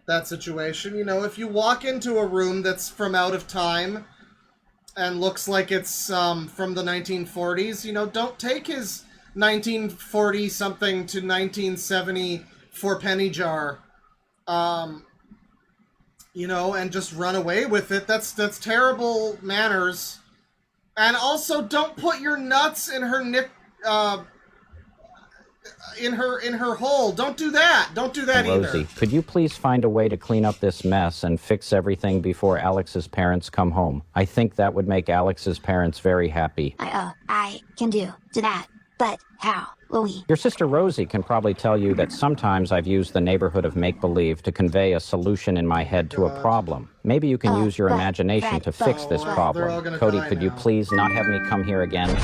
S1: that situation. You know, if you walk into a room that's from out of time and looks like it's from the 1940s, you know, don't take his 1940-something to 1970 four-penny jar, you know, and just run away with it. That's terrible manners. And also, don't put your nuts in her in her hole. Don't do that. Don't do that either.
S13: Rosie, could you please find a way to clean up this mess and fix everything before Alex's parents come home? I think that would make Alex's parents very happy.
S11: I can do that. But how will we?
S13: Your sister Rosie can probably tell you that sometimes I've used the neighborhood of make-believe to convey a solution in my head to a problem. Maybe you can use your imagination to fix this problem. Cody, could you please not have me come here again?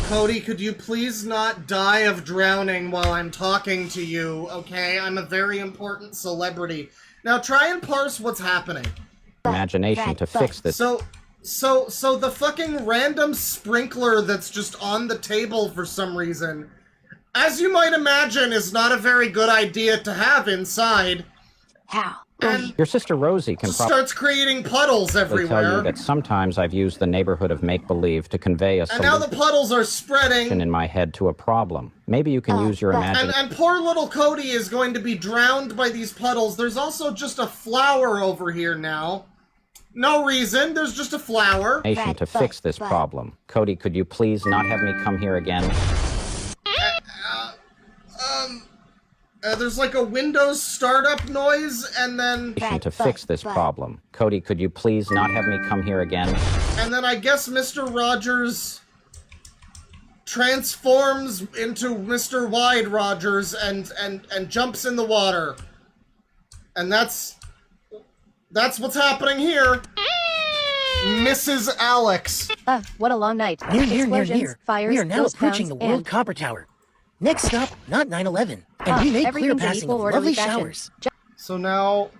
S1: Cody, could you please not die of drowning while I'm talking to you, okay? I'm a very important celebrity. Now try and parse what's happening.
S13: Imagination to fix this.
S1: So the fucking random sprinkler that's just on the table for some reason, as you might imagine, is not a very good idea to have inside.
S11: How?
S1: And
S13: your sister Rosie can probably
S1: starts creating puddles everywhere.
S13: Tell you that sometimes I've used the neighborhood of make-believe to convey a solution.
S1: And now the puddles are spreading
S13: in my head to a problem. Maybe you can use your imagination.
S1: And poor little Cody is going to be drowned by these puddles. There's also just a flower over here now. No reason, there's just a flower.
S13: To fix this problem. Cody, could you please not have me come here again?
S1: There's like a Windows startup noise, and then...
S13: To fix this problem. Cody, could you please not have me come here again?
S1: And then I guess Mr. Rogers transforms into Mr. Wide Rogers and jumps in the water. And that's what's happening here. Mrs. Alex.
S9: What a long night.
S12: Near.
S9: Fires,
S12: We are now approaching the World Copper Tower. Next stop, not 9/11. And we make clear passing of lovely showers.
S1: So now,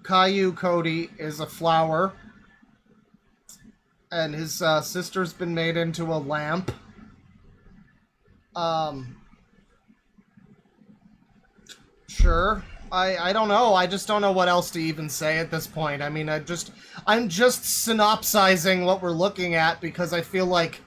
S1: Caillou Cody is a flower. And his sister's been made into a lamp. Sure. I don't know. I just don't know what else to even say at this point. I mean, I'm just synopsizing what we're looking at because I feel like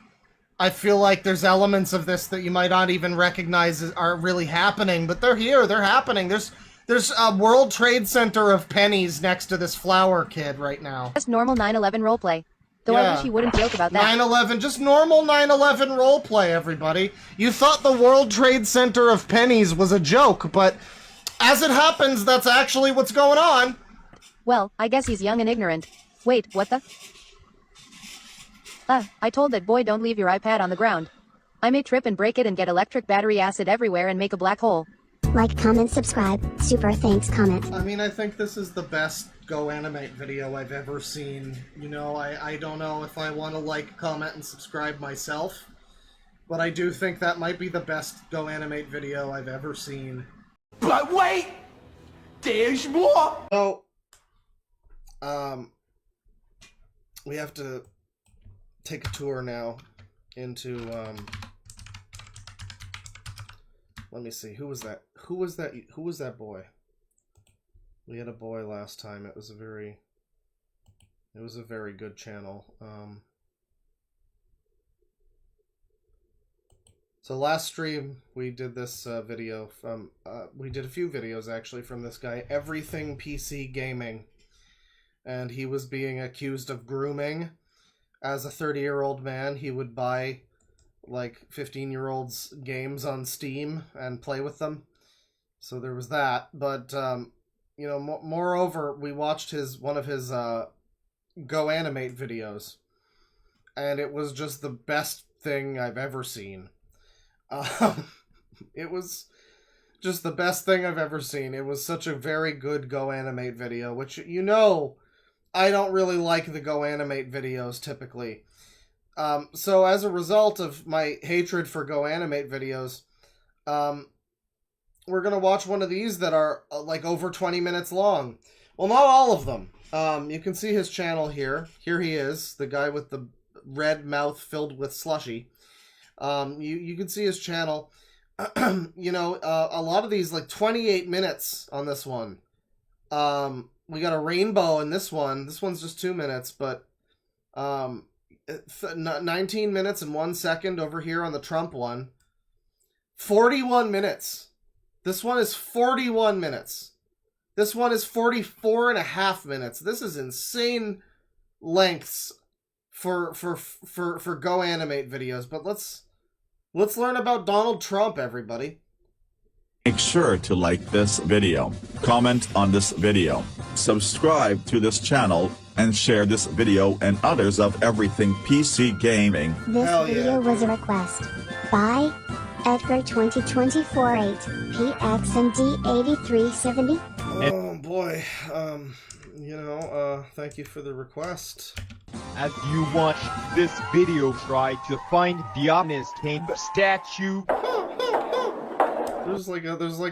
S1: there's elements of this that you might not even recognize are really happening, but they're here. They're happening. There's a World Trade Center of pennies next to this flower kid right now.
S9: Just normal 9/11 roleplay. Though I wish you wouldn't joke about that.
S1: 9/11, just normal 9/11 roleplay, everybody. You thought the World Trade Center of pennies was a joke, but as it happens, that's actually what's going on.
S9: Well, I guess he's young and ignorant. Wait, what the? I told that boy don't leave your iPad on the ground. I may trip and break it and get electric battery acid everywhere and make a black hole.
S11: Like, comment, subscribe. Super thanks, comment.
S1: I mean, I think this is the best GoAnimate video I've ever seen. You know, I don't know if I want to like, comment, and subscribe myself, but I do think that might be the best GoAnimate video I've ever seen.
S3: But wait! There's more!
S1: So, we have to take a tour now into, let me see, who was that? Who was that boy? We had a boy last time. It was a very good channel. So last stream we did this video from, we did a few videos actually from this guy, EverythingPCGaming. And he was being accused of grooming. As a 30-year-old man, he would buy like 15-year-olds games on Steam and play with them. So there was that. But you know, moreover, we watched one of his GoAnimate videos, and it was just the best thing I've ever seen. It was just the best thing I've ever seen. It was such a very good GoAnimate video, which, you know, I don't really like the GoAnimate videos typically. So as a result of my hatred for GoAnimate videos, we're going to watch one of these that are like over 20 minutes long. Well, not all of them. You can see his channel here. Here he is, the guy with the red mouth filled with slushy. You can see his channel. You know, a lot of these, like 28 minutes on this one. We got a rainbow in this one. This one's just 2 minutes, but 19 minutes and 1 second over here on the Trump one. 41 minutes. This one is 41 minutes. This one is 44.5 minutes. This is insane lengths for GoAnimate videos. But let's learn about Donald Trump, everybody.
S14: Make sure to like this video, comment on this video, subscribe to this channel, and share this video and others of Everything PC Gaming.
S11: This video was a request by Edgar20248 PXMD8370.
S1: Oh boy, you know, thank you for the request.
S6: As you watch this video, try to find the honest cane statue.
S1: There's like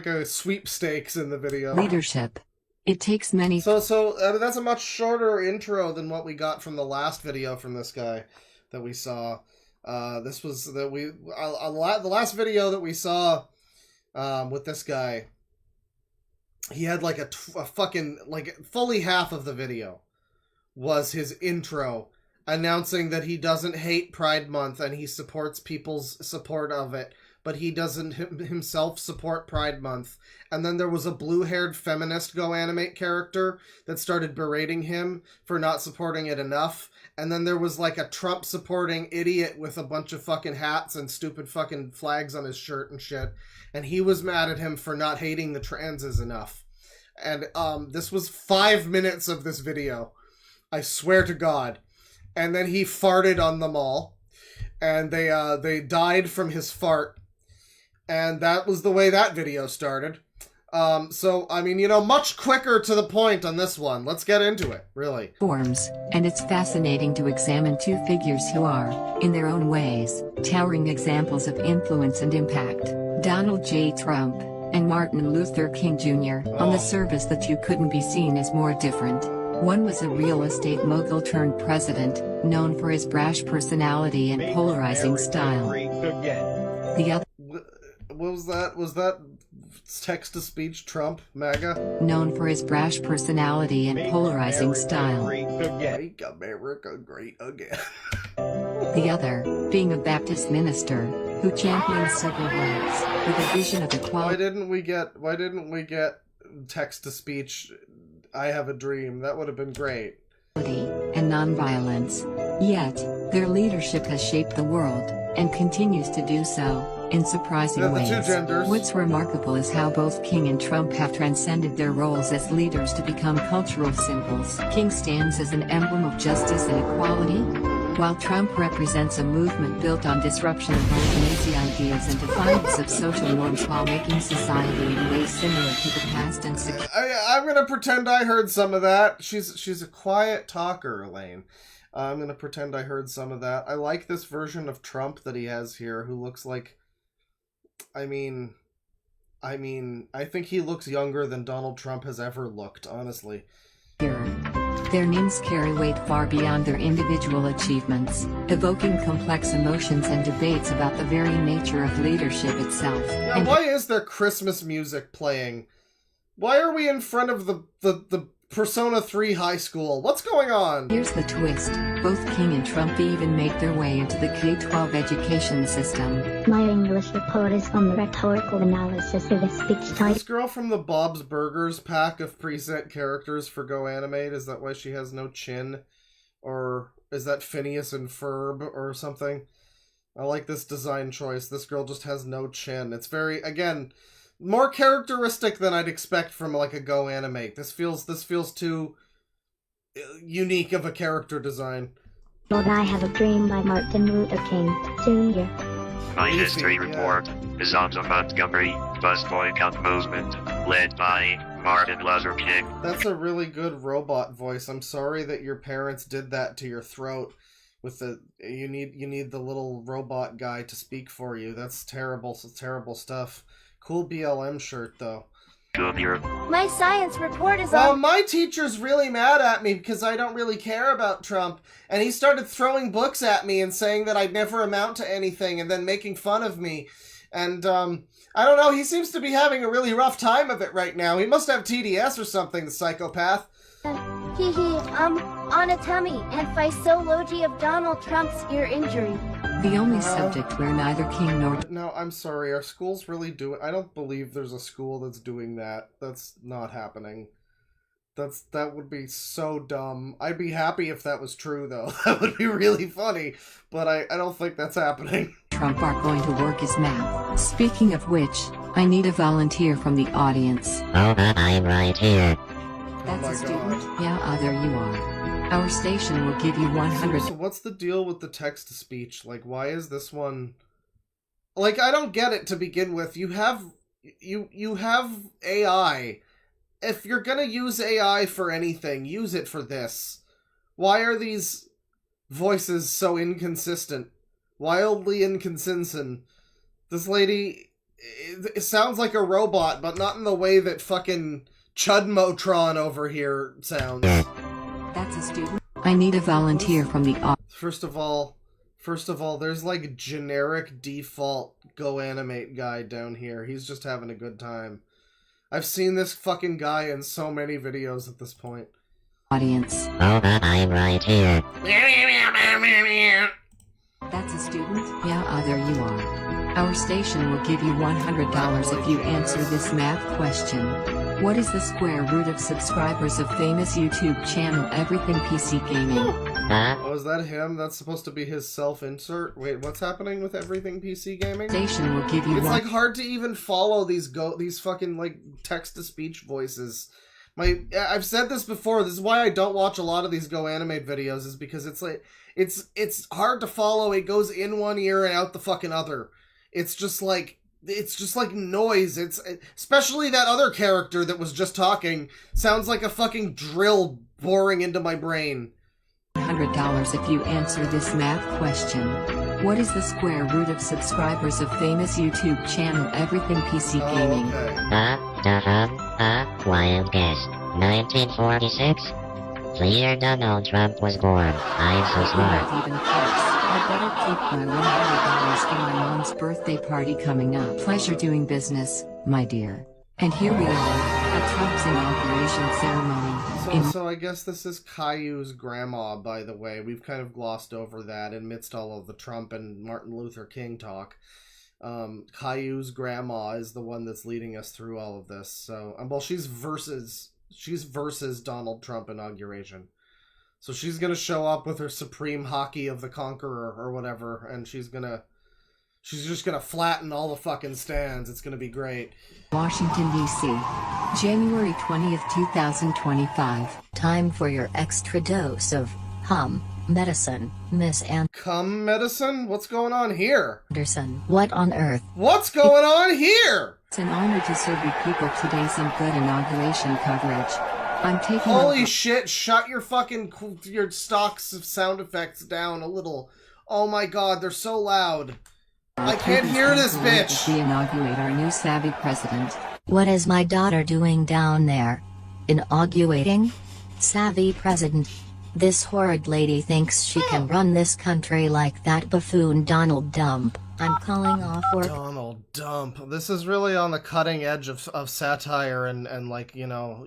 S1: a sweepstakes in the video.
S7: Leadership. It takes many.
S1: So that's a much shorter intro than what we got from the last video from this guy that we saw. This was the last video that we saw with this guy. He had like a fucking, like, fully half of the video was his intro announcing that he doesn't hate Pride Month and he supports people's support of it, but he doesn't himself support Pride Month. And then there was a blue-haired feminist GoAnimate character that started berating him for not supporting it enough. And then there was like a Trump-supporting idiot with a bunch of fucking hats and stupid fucking flags on his shirt and shit. And he was mad at him for not hating the transes enough. And this was 5 minutes of this video. I swear to God. And then he farted on them all. And they died from his fart. And that was the way that video started. So, I mean, you know, much quicker to the point on this one. Let's get into it, really.
S7: Forms, and it's fascinating to examine two figures who are, in their own ways, towering examples of influence and impact, Donald J. Trump and Martin Luther King Jr. On the surface, the two couldn't be seen as more different. One was a real estate mogul turned president, known for his brash personality and polarizing style. The other,
S1: what was that? Was that text-to-speech Trump, MAGA?
S7: Known for his brash personality and polarizing style.
S1: Make America great again.
S7: The other, being a Baptist minister, who championed civil rights, with a vision of equality.
S1: Why didn't we get text-to-speach, I have a dream? That would have been great.
S7: And nonviolence. Yet, their leadership has shaped the world, and continues to do so, in surprising ways. What's remarkable is how both King and Trump have transcended their roles as leaders to become cultural symbols. King stands as an emblem of justice and equality, While Trump represents a movement built on disruption of old lazy ideas and defiance of social norms while making society in ways similar to the past and secure.
S1: I'm gonna pretend I heard some of that. She's a quiet talker, Elaine. I'm gonna pretend I heard some of that. I like this version of Trump that he has here, who looks like... I think he looks younger than Donald Trump has ever looked, honestly.
S7: Their names carry weight far beyond their individual achievements, evoking complex emotions and debates about the very nature of leadership itself.
S1: Yeah, why is there Christmas music playing? Why are we in front of the Persona 3 high school? What's going on?
S7: Here's the twist. Both King and Trump even make their way into the K-12 education system.
S15: My English report is on the rhetorical analysis of a speech type.
S1: This girl from the Bob's Burgers pack of preset characters for GoAnimate, is that why she has no chin? Or is that Phineas and Ferb or something? I like this design choice. This girl just has no chin. It's very, again... more characteristic than I'd expect from like a GoAnimate. This feels too unique of a character design.
S15: Lord, I Have a Dream by Martin Luther King Jr.
S16: My history report is on the Montgomery bus boycott movement, led by Martin Luther King.
S1: That's a really good robot voice. I'm sorry that your parents did that to your throat. With the you need the little robot guy to speak for you. That's terrible stuff. Cool BLM shirt, though.
S15: My science report is
S1: on... my teacher's really mad at me because I don't really care about Trump, and he started throwing books at me and saying that I'd never amount to anything, and then making fun of me. And, I don't know, he seems to be having a really rough time of it right now. He must have TDS or something, the psychopath.
S15: On a tummy and physiology of Donald Trump's ear injury.
S7: The only subject where neither King nor...
S1: No, I'm sorry, are schools really doing... I don't believe there's a school that's doing that. That's not happening. That would be so dumb. I'd be happy if that was true, though. That would be really funny, but I don't think that's happening.
S7: Trump are going to work his math. Speaking of which, I need a volunteer from the audience.
S17: I'm right here.
S7: That's a student? Yeah, there you are. Our station will give you 100...
S1: So what's the deal with the text-to-speech? Like, why is this one... Like, I don't get it to begin with. You have AI. If you're gonna use AI for anything, use it for this. Why are these voices so inconsistent? Wildly inconsistent. This lady... It sounds like a robot, but not in the way that fucking Chudmotron over here sounds.
S7: That's a student. I need a volunteer from the audience.
S1: First of all, there's like generic default GoAnimate guy down here. He's just having a good time. I've seen this fucking guy in so many videos at this point.
S7: Audience.
S17: I'm right here.
S7: That's a student? Yeah, there you are. Our station will give you $100 if you answer this math question. What is the square root of subscribers of famous YouTube channel EverythingPCGaming?
S1: Oh, is that him? That's supposed to be his self-insert? Wait, what's happening with EverythingPCGaming?
S7: Station will give you
S1: It's like hard to even follow these fucking like text-to-speech voices. I've said this before, this is why I don't watch a lot of these GoAnimate videos, is because it's like it's hard to follow. It goes in one ear and out the fucking other. It's just like noise. It's especially that other character that was just talking sounds like a fucking drill boring into my brain.
S7: $100 if you answer this math question. What is the square root of subscribers of famous YouTube channel EverythingPCGaming?
S17: Wild guess. 1946? The year Donald Trump was born. I'm so smart.
S7: Even close. I better keep my $100 for my mom's birthday party coming up. Pleasure doing business, my dear. And here we are, at Trump's inauguration ceremony.
S1: So I guess this is Caillou's grandma, by the way. We've kind of glossed over that amidst all of the Trump and Martin Luther King talk. Caillou's grandma is the one that's leading us through all of this. So, well, she's versus Donald Trump inauguration. So she's gonna show up with her Supreme Hockey of the Conqueror or whatever, and she's just gonna flatten all the fucking stands. It's gonna be great.
S7: Washington, D.C. January 20th, 2025.
S10: Time for your extra dose of
S18: Medicine, Miss
S1: Cum medicine? What's going on here?
S18: Anderson. What on earth?
S1: What's going on here?
S7: It's an honor to serve you people today some good inauguration coverage. I'm taking
S1: Holy
S7: over.
S1: shit, shut your fucking, your stocks of sound effects down a little. Oh my god, they're so loud. I can't hear this bitch.
S7: We inaugurate our new savvy president.
S18: What is my daughter doing down there? Inaugurating? Savvy president. This horrid lady thinks she can run this country like that buffoon Donald Dump. I'm calling off work.
S1: Donald Dump. This is really on the cutting edge of satire and like, you know,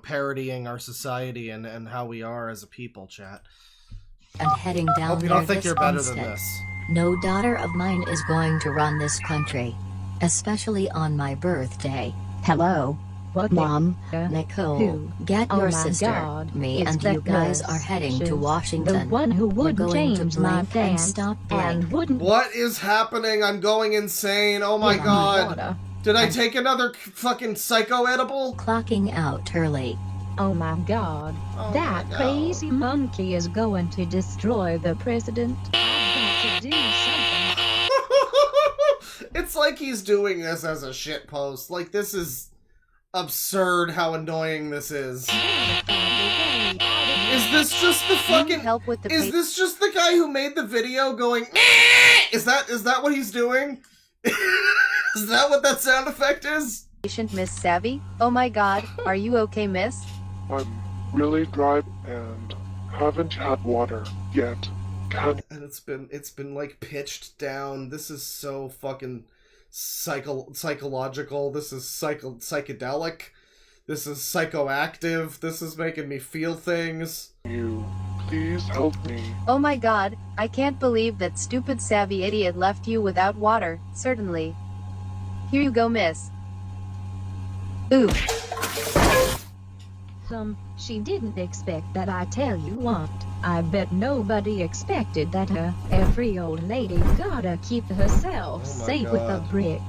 S1: parodying our society and how we are as a people, chat.
S18: And heading down
S1: Hope you
S18: there
S1: don't think
S18: this
S1: you're better than
S18: instant.
S1: this.
S18: No daughter of mine is going to run this country. Especially on my birthday. Hello?
S19: What?
S18: Mom, Nicole, get your sister.
S19: God.
S18: Me
S19: It's
S18: and
S19: that
S18: you guys
S19: nurse.
S18: are heading
S19: She's
S18: to Washington.
S19: the one who
S18: We're
S19: wouldn't
S18: going
S19: change
S18: to
S19: my
S18: blink and
S19: pants
S18: stop
S19: and
S18: blink.
S19: wouldn't.
S1: What is happening? I'm going insane. Oh my
S19: Yeah,
S1: god.
S19: water.
S1: Did I take another fucking psycho edible?
S18: Clocking out early.
S19: Oh my god. That crazy monkey is going to destroy the president. I've got to do something.
S1: It's like he's doing this as a shit post. Like, this is absurd how annoying this is. Is this just the fucking...
S9: help with the
S1: Is this just the guy who made the video going... Is that what he's doing? Is that what that sound effect is?
S9: Patient Miss Savvy? Oh my god, are you okay, miss?
S20: I'm really dry and haven't had water yet. Can't.
S1: And it's been like pitched down. This is so fucking psychological. This is psychedelic. This is psychoactive. This is making me feel things.
S20: You please help me.
S9: Oh my god, I can't believe that stupid savvy idiot left you without water. Certainly. Here you go, miss. Ooh.
S19: She didn't expect that, I tell you what. I bet nobody expected that every old lady gotta keep herself safe with a brick.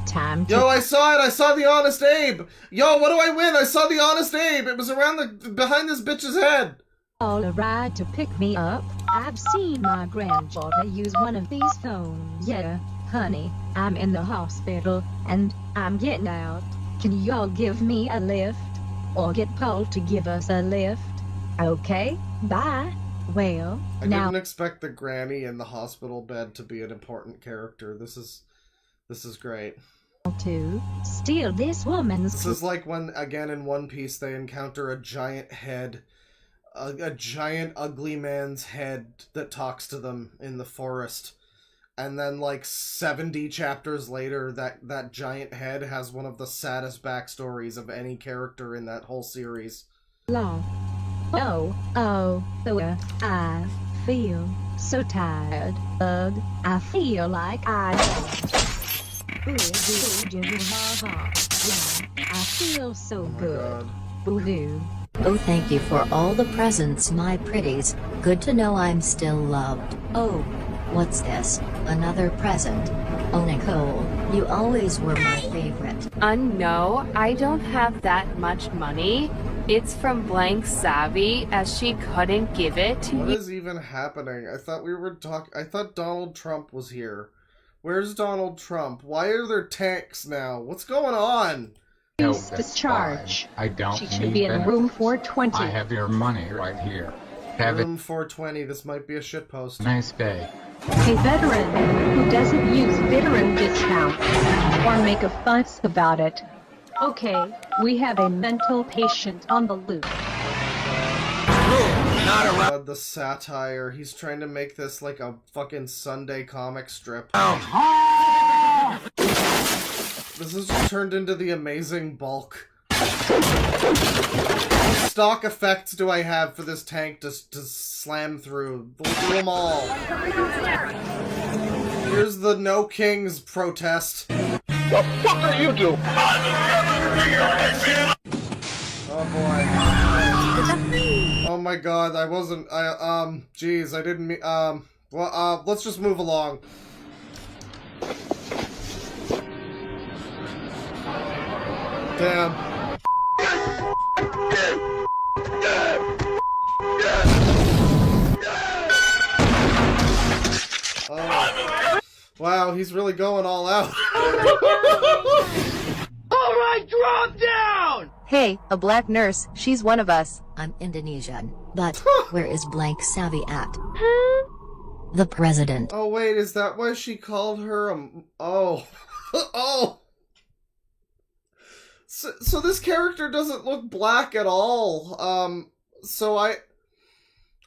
S19: Time to...
S1: Yo, I saw it! I saw the Honest Abe! Yo, what do I win? I saw the Honest Abe! It was behind this bitch's head!
S19: All a ride to pick me up. I've seen my granddaughter use one of these phones. Yeah, honey, I'm in the hospital, and I'm getting out. Can y'all give me a lift? Or get Paul to give us a lift? Okay, bye. Well,
S1: I
S19: now...
S1: didn't expect the granny in the hospital bed to be an important character. This is great.
S19: To steal this woman's...
S1: This is like when, again in One Piece, they encounter a giant head. A giant ugly man's head that talks to them in the forest. And then, like, 70 chapters later, that giant head has one of the saddest backstories of any character in that whole series.
S19: Long. I feel so tired. I feel like I feel so good. Boo-hoo.
S18: Oh, thank you for all the presents, my pretties. Good to know I'm still loved. Oh, what's this? Another present. Oh, Nicole, you always were my favorite.
S21: No, I don't have that much money. It's from Blank Savvy, as she couldn't give it to
S1: What
S21: you.
S1: is even happening? I thought I thought Donald Trump was here. Where's Donald Trump? Why are there tanks now? What's going on?
S22: No,
S19: Please
S22: that's
S19: discharge.
S22: fine. I don't
S19: She should
S22: need
S19: be in
S22: benefits.
S19: room 420.
S22: I have your money right here. Have
S1: Room 420. This might be a shitpost.
S22: a nice day.
S19: A veteran who doesn't use veteran discounts or make a fuss about it. Okay, we have a mental patient on the loose.
S1: God, the satire. He's trying to make this like a fucking Sunday comic strip. This has just turned into the Amazing Bulk. What stock effects do I have for this tank to slam through? We'll do them all. Here's the No Kings protest.
S20: What the fuck are you doing?
S1: Oh boy. Oh my god, I wasn't, geez, I didn't mean, well, let's just move along. Damn. Wow, he's really going all out.
S6: Alright, drop down!
S9: Hey, a black nurse, she's one of us.
S18: I'm Indonesian, but where is blank savvy at? The president.
S1: Oh wait, is that why she called her oh. Oh! So this character doesn't look black at all. So I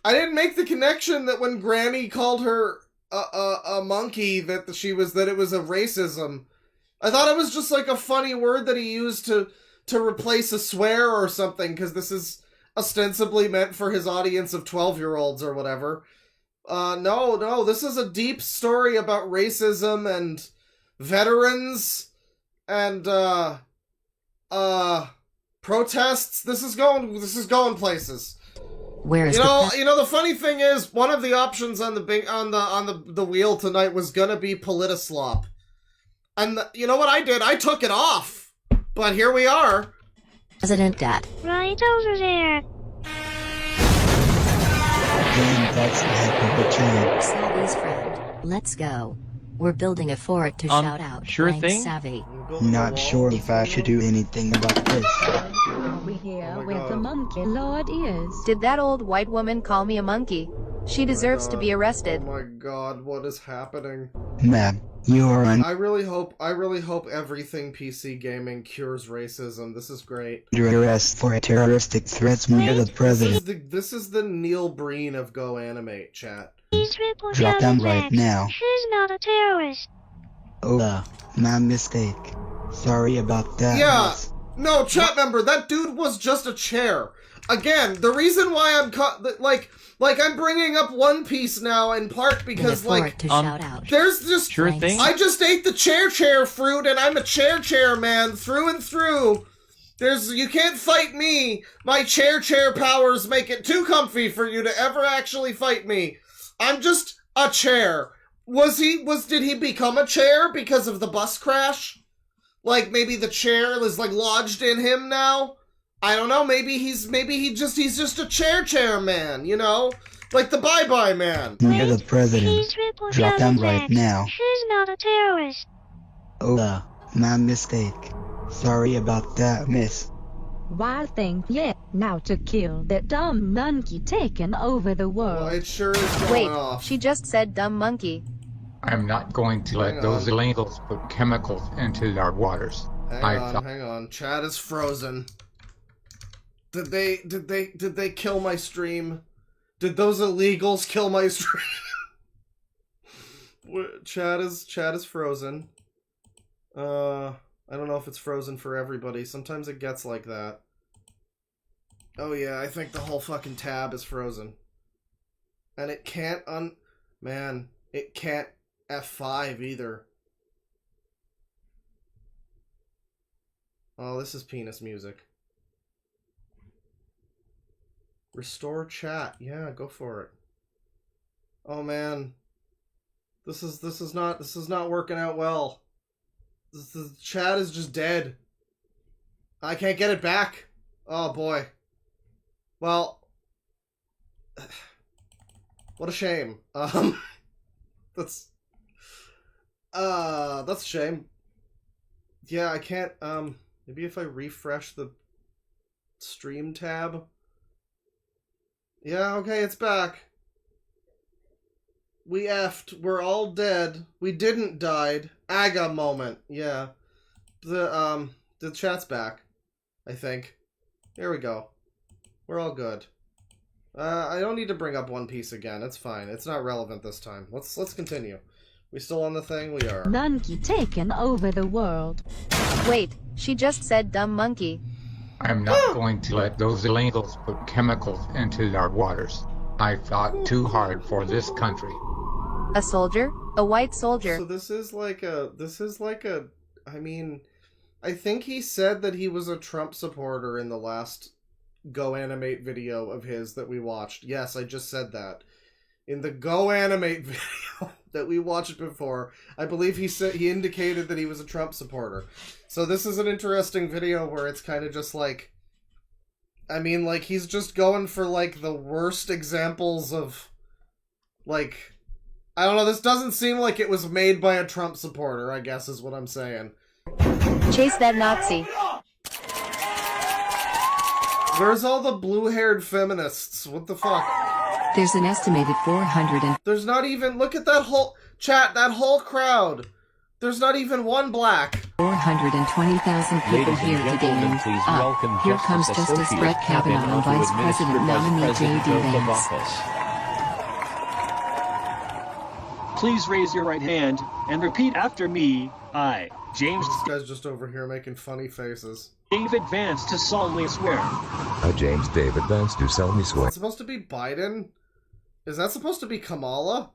S1: didn't make the connection that when Granny called her a monkey that it was a racism. I thought it was just like a funny word that he used to replace a swear or something, because this is ostensibly meant for his audience of 12-year-olds or whatever. No, this is a deep story about racism and veterans and protests. This is going places.
S18: Where's
S1: you know the funny thing is, one of the options on the wheel tonight was gonna be Politislop. And you know what I did? I took it off. But here we are.
S18: President Dad.
S15: Right over there.
S2: That's a heck of a train.
S18: Savvy's friend. Let's go. We're building a fort to shout out.
S8: Sure
S18: blank
S8: thing.
S18: Savvy.
S2: Not sure if I should do anything about this.
S19: We here where the monkey lord is.
S9: Did that old white woman call me a monkey? She deserves to be arrested.
S1: Oh my god, what is happening?
S2: Ma'am, you are
S1: I really hope Everything PC Gaming cures racism. This is great.
S2: under arrest for terroristic threats near the president.
S1: This is the Neil Breen of GoAnimate, chat.
S2: Drop them right now.
S15: She's not a terrorist.
S2: Oh, my mistake. Sorry about that.
S1: Yeah,
S2: miss.
S1: no, chat member, that dude was just a chair. Again, the reason why I'm I'm bringing up One Piece now in part because there's just
S8: Sure thing.
S1: I just ate the chair fruit and I'm a chair man through and through. You can't fight me. My chair powers make it too comfy for you to ever actually fight me. I'm just a chair. Did he become a chair because of the bus crash? Like maybe the chair is like lodged in him now? I don't know, maybe he's just a chair man, you know? Like the bye-bye man.
S2: Near the president. Drop them right now.
S15: She's not a terrorist.
S2: Oh, my mistake. Sorry about that, miss.
S19: Wild thing, yeah. Now to kill that dumb monkey taking over the world.
S1: Well, it sure is going
S9: Wait,
S1: off.
S9: she just said dumb monkey.
S22: I'm not going to let those illegals put chemicals into our waters.
S1: Hang on. Chat is frozen. Did they kill my stream? Did those illegals kill my stream? Chat is frozen. I don't know if it's frozen for everybody. Sometimes it gets like that. Oh yeah, I think the whole fucking tab is frozen. And it can't man, it can't F5 either. Oh, this is penis music. Restore chat. Yeah, go for it. Oh man. This is not working out well. The chat is just dead. I can't get it back. Oh boy. Well, what a shame. That's a shame. Yeah, I can't maybe if I refresh the stream tab. Yeah, okay, it's back. We effed. We're all dead. We didn't died. Aga moment. Yeah. The chat's back. I think. Here we go. We're all good. I don't need to bring up One Piece again. It's fine. It's not relevant this time. Let's continue. We still on the thing? We are.
S19: Monkey taking over the world.
S9: Wait, she just said dumb monkey.
S22: I'm not going to let those illegals put chemicals into our waters. I fought too hard for this country.
S9: A soldier? A white soldier.
S1: So this is like a, I mean, I think he said that he was a Trump supporter in the last GoAnimate video of his that we watched. Yes, I just said that. In the GoAnimate video that we watched before, I believe he indicated that he was a Trump supporter. So this is an interesting video where it's kind of just like, I mean, like, he's just going for, like, the worst examples of, like, I don't know, this doesn't seem like it was made by a Trump supporter, I guess is what I'm saying.
S9: Chase that Nazi.
S1: Where's all the blue-haired feminists? What the fuck?
S7: There's an estimated 400 and...
S1: There's not even... Look at that whole... Chat, that whole crowd. There's not even one black.
S7: 420,000 people here today. And here comes Justice Brett Kavanaugh and Vice President nominee J.D. Vance.
S4: Please raise your right hand and repeat after me. I, James...
S1: This guy's just over here making funny faces.
S4: David Vance, to solemnly swear.
S5: I, James David Vance, do solemnly swear.
S1: Is that supposed to be Biden? Is that supposed to be Kamala?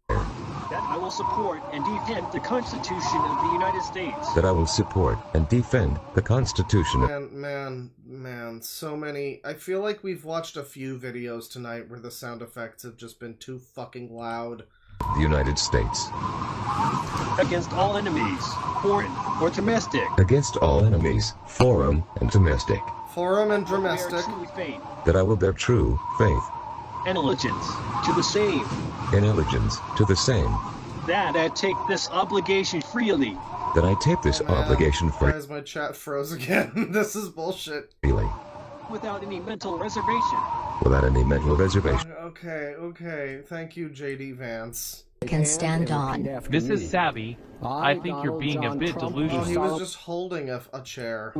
S4: That I will support and defend the Constitution of the United States.
S5: That I will support and defend the Constitution of...
S1: Man, so many... I feel like we've watched a few videos tonight where the sound effects have just been too fucking loud.
S5: The United States.
S4: Against all enemies, foreign or domestic.
S5: Against all enemies, foreign and domestic.
S1: Foreign and domestic.
S5: That I will bear true faith.
S4: And allegiance to the same.
S5: And allegiance to the same.
S4: That I take this obligation freely.
S5: That I take this obligation freely.
S1: Why is my chat froze again? This is bullshit.
S4: Without any mental reservation.
S5: Without any mental reservation.
S1: Okay. Thank you, J.D. Vance.
S18: Can stand on.
S8: Mrs. Savvy, I think you're being a bit delusional.
S1: Oh, he was just holding a chair.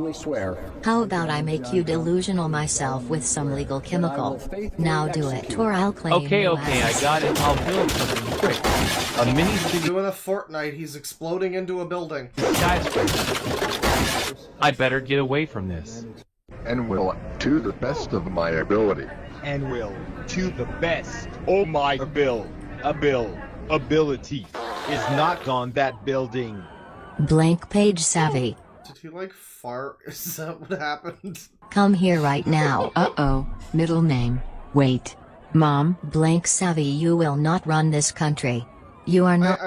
S18: How about I make you delusional myself with some legal chemical? Now do it, or I'll claim
S8: Okay,
S18: you
S8: I got it. I'll build something quick. A mini studio.
S1: Doing a Fortnite, he's exploding into a building.
S8: I better get away from this.
S23: And will, to the best of my ability.
S24: And will, to the best of my ability, is knock on that building.
S18: Blank page savvy.
S1: Did he like fart? Is that what happened?
S18: Come here right now.
S7: Uh-oh, middle name. Wait. Mom?
S18: Blank savvy, you will not run this country. You are not...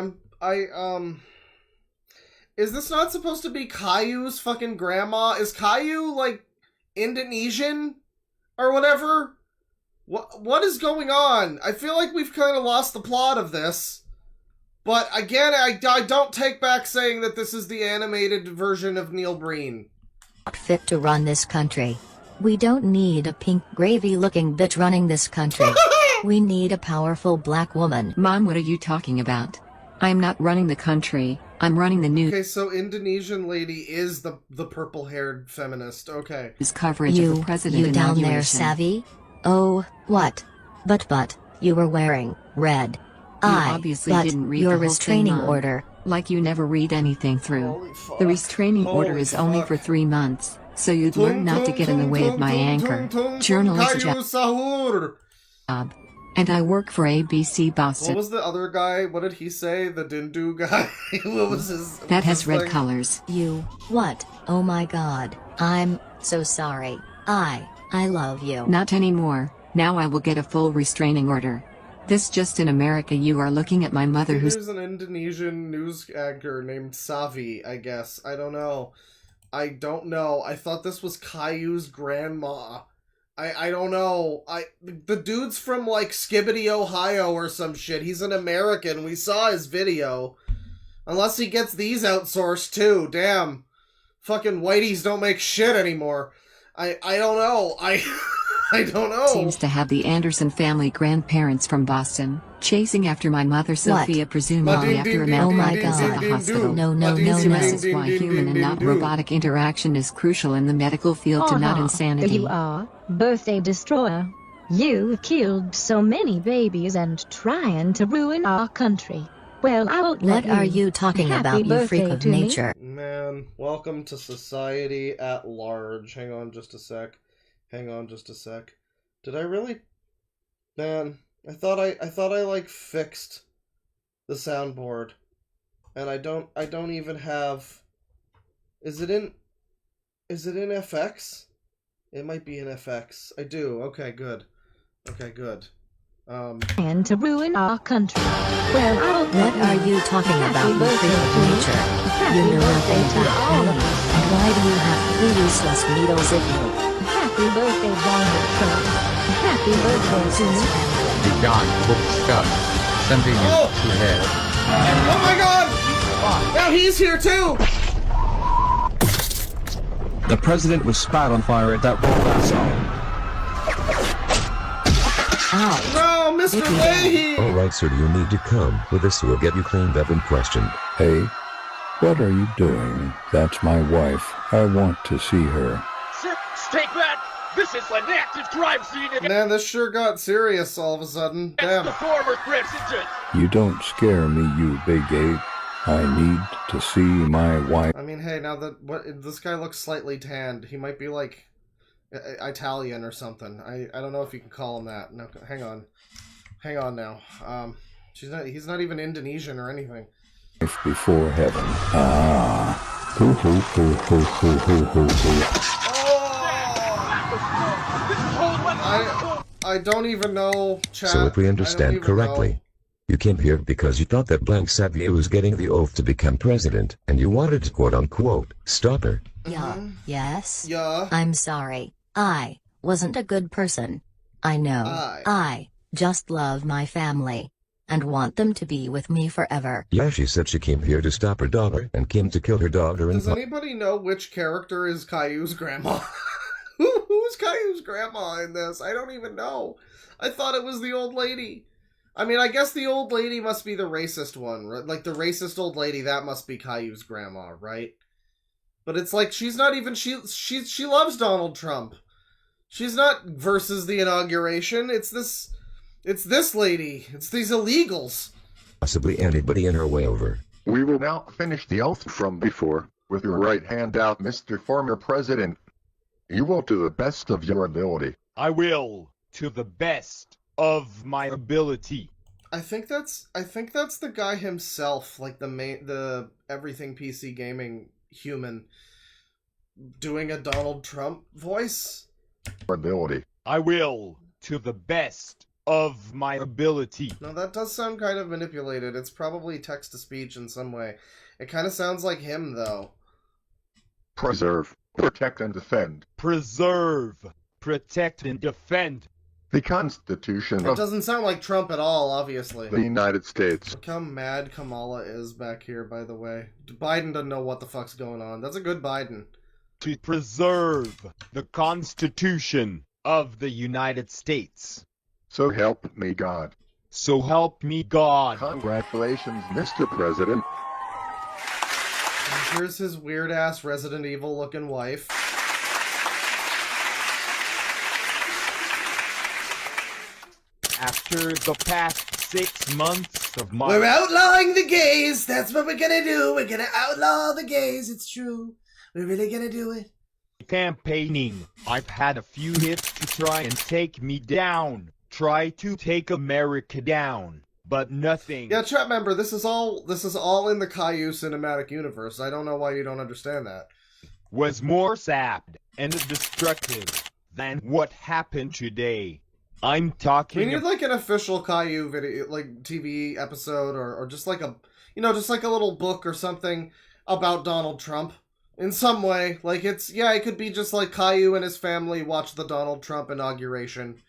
S1: Is this not supposed to be Caillou's fucking grandma? Is Caillou, like, Indonesian? Or whatever? What is going on? I feel like we've kind of lost the plot of this. But again, I don't take back saying that this is the animated version of Neil Breen.
S18: Fit to run this country. We don't need a pink gravy-looking bitch running this country. We need a powerful black woman.
S7: Mom, what are you talking about? I'm not running the country. I'm running the news.
S1: Okay, so Indonesian lady is the purple-haired feminist. Okay.
S7: His coverage of the president
S18: you down
S7: inauguration.
S18: there, savvy? Oh, what? But, you were wearing red.
S7: You obviously didn't read
S18: your
S7: the whole
S18: restraining
S7: thing, Mom.
S18: order.
S7: Like you never read anything through. The restraining order is only for 3 months, so you'd learn not to get in the way of my anchor. Journalist job. And I work for ABC Boston.
S1: What was the other guy? What did he say? The Dindu guy? What was his...
S7: That has red colors.
S18: You, what? Oh my god. I'm so sorry. I love you.
S7: Not anymore. Now I will get a full restraining order. This just in America, you are looking at my mother who's...
S1: There's an Indonesian news anchor named Savi, I guess. I don't know. I thought this was Caillou's grandma. I don't know. The dude's from, like, Skibbity, Ohio or some shit. He's an American. We saw his video. Unless he gets these outsourced, too. Damn. Fucking whiteys don't make shit anymore. I don't know. I don't know.
S7: Seems to have the Anderson family grandparents from Boston, chasing after my mother Sophia, presumably after a malpractice at the hospital.
S18: No.
S7: This is why human and not robotic interaction is crucial in the medical field to not insanity.
S19: There you are, birthday destroyer. You've killed so many babies and trying to ruin our country. Well, I won't let you.
S18: What are you talking about, you freak of nature?
S1: Man, welcome to society at large. Hang on just a sec. Did I really? Man, I thought I like fixed the soundboard, and I don't even have. Is it in FX? It might be in FX. I do. Okay, good.
S19: And to ruin our country. Well, I won't
S18: What are you talking about, you freak of nature? You know nothing about me. And why do you have 3 useless needles in you?
S19: Happy birthday, Donald Trump. Happy birthday to you.
S22: You got book stuff. sending you to hell.
S1: Oh my god! Now he's here too!
S3: The president was spat on fire at that roll.
S1: No, Mr. Leahy!
S5: Alright, sir, do you need to come with us? We'll get you cleaned up and questioned.
S12: Hey, what are you doing? That's my wife. I want to see her.
S6: Sir, take that! This is an active crime scene against
S1: Man, this sure got serious all of a sudden. Damn.
S6: the former president!
S12: You don't scare me, you big ape. I need to see my wife.
S1: I mean, hey, now that this guy looks slightly tanned, he might be like Italian or something. I don't know if you can call him that. No, hang on now. He's not even Indonesian or anything.
S12: Before heaven. Ah. Hoo hoo hoo hoo hoo hoo hoo hoo.
S1: I don't even know, chat.
S5: So if we understand correctly, you came here because you thought that Blank Xavier was getting the oath to become president, and you wanted to quote-unquote stop her.
S18: Yeah. Yes?
S1: Yeah.
S18: I'm sorry. I wasn't a good person. I know. I just love my family. And want them to be with me forever.
S5: Yeah, she said she came here to stop her daughter, and came to kill her daughter and...
S1: Does anybody know which character is Caillou's grandma? Who's Caillou's grandma in this? I don't even know. I thought it was the old lady. I mean, I guess the old lady must be the racist one, right? Like, the racist old lady, that must be Caillou's grandma, right? But it's like, she's not even... She loves Donald Trump. She's not versus the inauguration. It's this lady. It's these illegals.
S5: Possibly anybody in her way over.
S23: We will now finish the oath from before. With your right hand out, Mr. Former President. You will do the best of your ability.
S24: I will, to the best of my ability.
S1: I think that's the guy himself, like the Everything PC Gaming human, doing a Donald Trump voice.
S23: Ability.
S24: I will, to the best of my ability.
S1: No, that does sound kind of manipulated. It's probably text-to-speech in some way. It kind of sounds like him, though.
S23: Preserve, protect, and defend.
S24: Preserve, protect, and defend.
S23: The Constitution
S1: It doesn't sound like Trump at all, obviously.
S23: the United States.
S1: Look how mad Kamala is back here, by the way. Biden doesn't know what the fuck's going on. That's a good Biden.
S24: To preserve the Constitution of the United States.
S23: So help me God.
S24: So help me God.
S23: Congratulations, Mr. President.
S1: And here's his weird-ass Resident Evil-looking wife.
S24: After the past 6 months of my...
S1: We're outlawing the gays! That's what we're gonna do! We're gonna outlaw the gays, it's true. We're really gonna do it.
S24: Campaigning, I've had a few hits to try and take me down. Try to take America down. But nothing.
S1: Yeah, chat member, this is all in the Caillou cinematic universe. I don't know why you don't understand that.
S24: Was more sad and destructive than what happened today. I'm talking.
S1: We need like an official Caillou video, like TV episode, or just like a, just like a little book or something about Donald Trump in some way. Like it could be just like Caillou and his family watch the Donald Trump inauguration.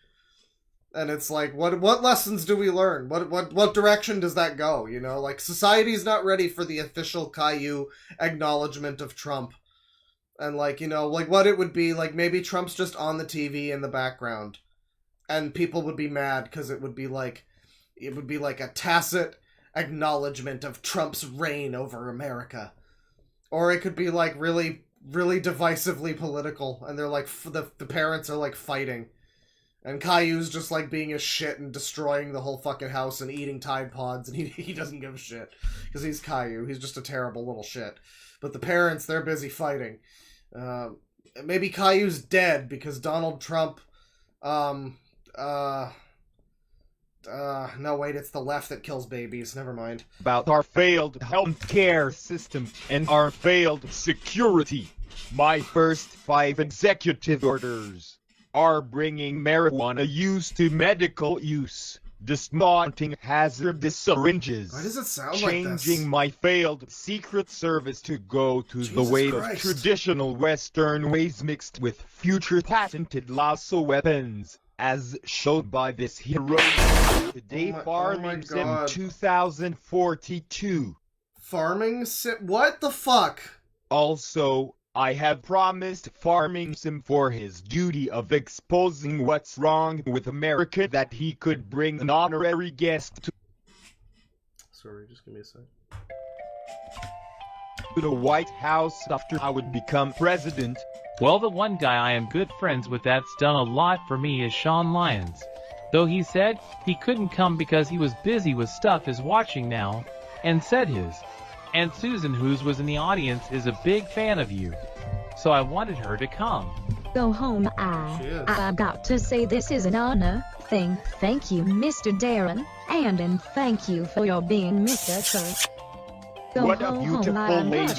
S1: And it's like, what lessons do we learn? What direction does that go? Like society's not ready for the official Caillou acknowledgement of Trump. And like, like what it would be, like maybe Trump's just on the TV in the background. And people would be mad because it would be like a tacit acknowledgement of Trump's reign over America. Or it could be like really, really divisively political. And they're like, the parents are like fighting. And Caillou's just like being a shit and destroying the whole fucking house and eating Tide Pods, and he doesn't give a shit. Because he's Caillou. He's just a terrible little shit. But the parents, they're busy fighting. Maybe Caillou's dead because Donald Trump... no, wait, it's the left that kills babies. Never mind.
S24: About our failed healthcare system and our failed security. My first 5 executive orders are bringing marijuana use to medical use, dismounting hazardous syringes.
S1: Why does it sound like this?
S24: Changing my failed Secret Service to go to the way of traditional Western ways mixed with future patented lasso weapons. as showed by this hero today. Farming Sim 2042.
S1: Farming Sim? What the fuck?
S24: Also, I have promised Farming Sim for his duty of exposing what's wrong with America that he could bring an honorary guest to
S1: Sorry, just give me a sec.
S24: the White House after I would become president.
S8: Well, the one guy I am good friends with that's done a lot for me is Sean Lyons. Though he said he couldn't come because he was busy with stuff is watching now, and said his Aunt Susan, whose was in the audience, is a big fan of you. So I wanted her to come.
S19: Go home, I got to say this is an honor thing. Thank you, Mr. Darren, and thank you for your being Mr. Kirk. Go
S24: What a
S19: home,
S24: beautiful
S19: I
S24: lady.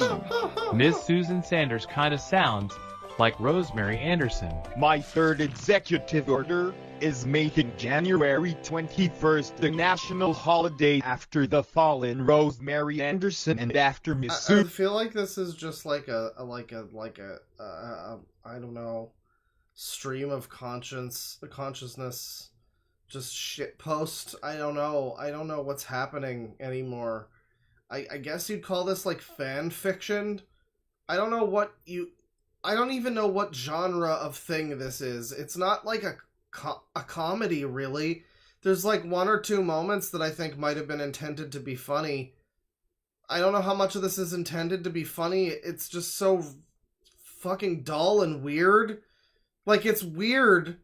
S8: Miss Susan Sanders kinda sounds like Rosemary Anderson.
S24: My third executive order is making January 21st the national holiday after the fallen Rosemary Anderson and after Miss
S1: I feel like this is just like a I don't know, stream of consciousness, just shit post. I don't know what's happening anymore. I guess you'd call this like fan fiction. I don't even know what genre of thing this is. It's not like a comedy, really. There's like one or two moments that I think might have been intended to be funny. I don't know how much of this is intended to be funny. It's just so fucking dull and weird. Like, it's weird,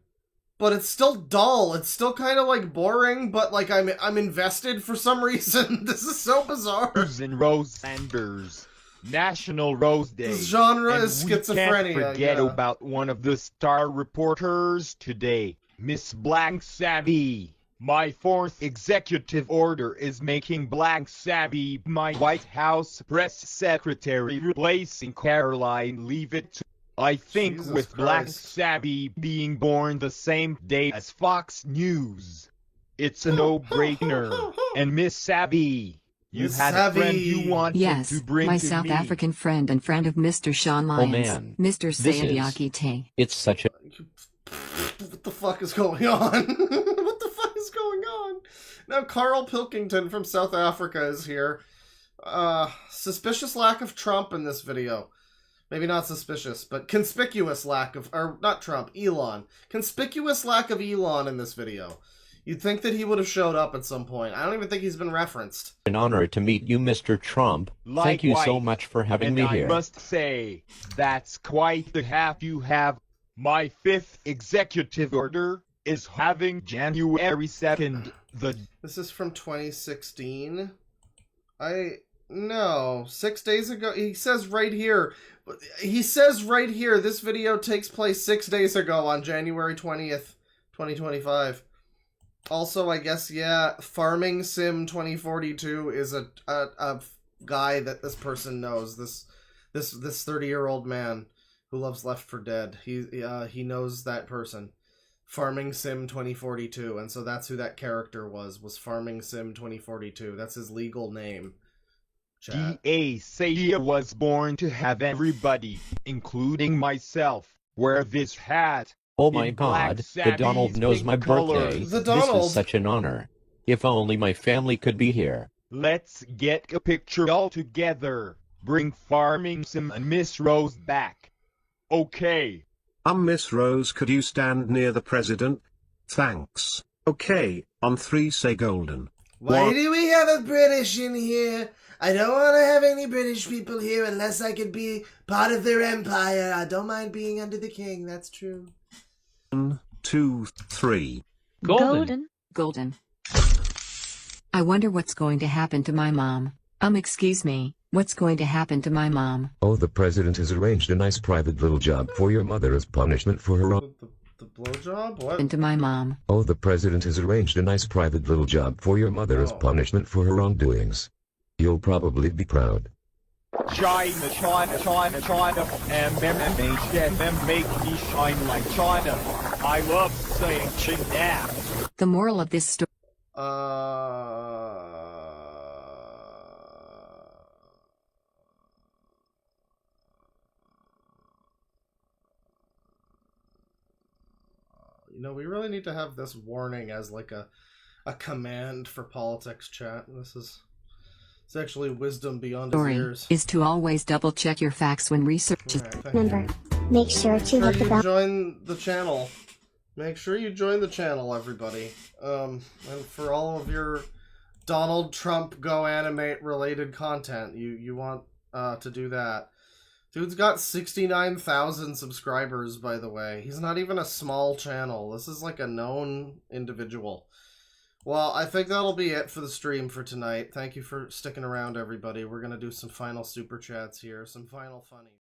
S1: but it's still dull. It's still kind of like boring, but like I'm invested for some reason. This is so bizarre.
S24: Susan Rose Sanders. National Rose Day.
S1: This genre
S24: and
S1: is
S24: we
S1: schizophrenia.
S24: Can't forget
S1: yeah.
S24: about one of the star reporters today, Miss Blank Savvy. My fourth executive order is making Blank Savvy my White House press secretary, replacing Caroline Leavitt. I think
S1: Jesus
S24: with
S1: Christ.
S24: Black Savvy being born the same day as Fox News, it's a no-brainer. And Miss Savvy, you
S1: Miss
S24: had
S1: Savvy.
S24: a friend you wanted
S7: Yes,
S24: to bring
S7: my
S24: to
S7: South
S24: me.
S7: African friend and friend of Mr. Sean Lyons,
S11: man.
S7: Mr.
S11: This is-
S7: Sayadiakite.
S11: It's such a...
S1: What the fuck is going on? What the fuck is going on? Now Carl Pilkington from South Africa is here. Suspicious lack of Trump in this video. Maybe not suspicious, but conspicuous lack of... Or, not Trump, Elon. Conspicuous lack of Elon in this video. You'd think that he would have showed up at some point. I don't even think he's been referenced.
S11: an honor to meet you, Mr. Trump. Thank you so
S24: Likewise.
S11: much for having
S24: And
S11: me
S24: I
S11: here.
S24: must say, that's quite the half you have. My fifth executive order is having January 2nd, the...
S1: This is from 2016. No, 6 days ago. He says right here. This video takes place 6 days ago on January 20th, 2025. Also, I guess, yeah, Farming Sim 2042 is a guy that this person knows. This 30-year-old man who loves Left 4 Dead. He knows that person. Farming Sim 2042, and so that's who that character was Farming Sim 2042. That's his legal name. Chat.
S24: D.A. Sadia was born to have everybody, including myself, wear this hat.
S11: Oh my
S24: in Black
S11: god, the
S24: Savvy's
S11: Donald knows
S24: pink
S11: my birthday.
S24: colors.
S1: The
S11: This
S1: Donald.
S11: is such an honor. If only my family could be here.
S24: Let's get a picture all together. Bring Farming Sim and Miss Rose back. Okay.
S13: Miss Rose, could you stand near the president? Thanks. Okay, on 3 say golden.
S1: Why do we have a British in here? I don't want to have any British people here unless I could be part of their empire. I don't mind being under the king, that's true.
S13: 1, 2, 3.
S7: Golden. I wonder what's going to happen to my mom. Excuse me, what's going to happen to my mom?
S5: Oh, the president has arranged a nice private little job for your mother as punishment for her wrong.
S1: The blowjob? What?
S7: And to my mom.
S5: Oh, the president has arranged a nice private little job for your mother as punishment for her wrongdoings. You'll probably be proud.
S24: China, MM make me shine like China. I love saying China.
S7: The moral of this story.
S1: You know, we really need to have this warning as like a command for politics chat. It's actually wisdom beyond his
S7: Story
S1: years.
S7: is to always double check your facts when researching.
S15: Remember, make sure to hit the bell.
S1: Join the channel. Make sure you join the channel, everybody. And for all of your Donald Trump GoAnimate related content, you want to do that. Dude's got 69,000 subscribers, by the way. He's not even a small channel. This is like a known individual. Well, I think that'll be it for the stream for tonight. Thank you for sticking around, everybody. We're going to do some final super chats here, some final funny.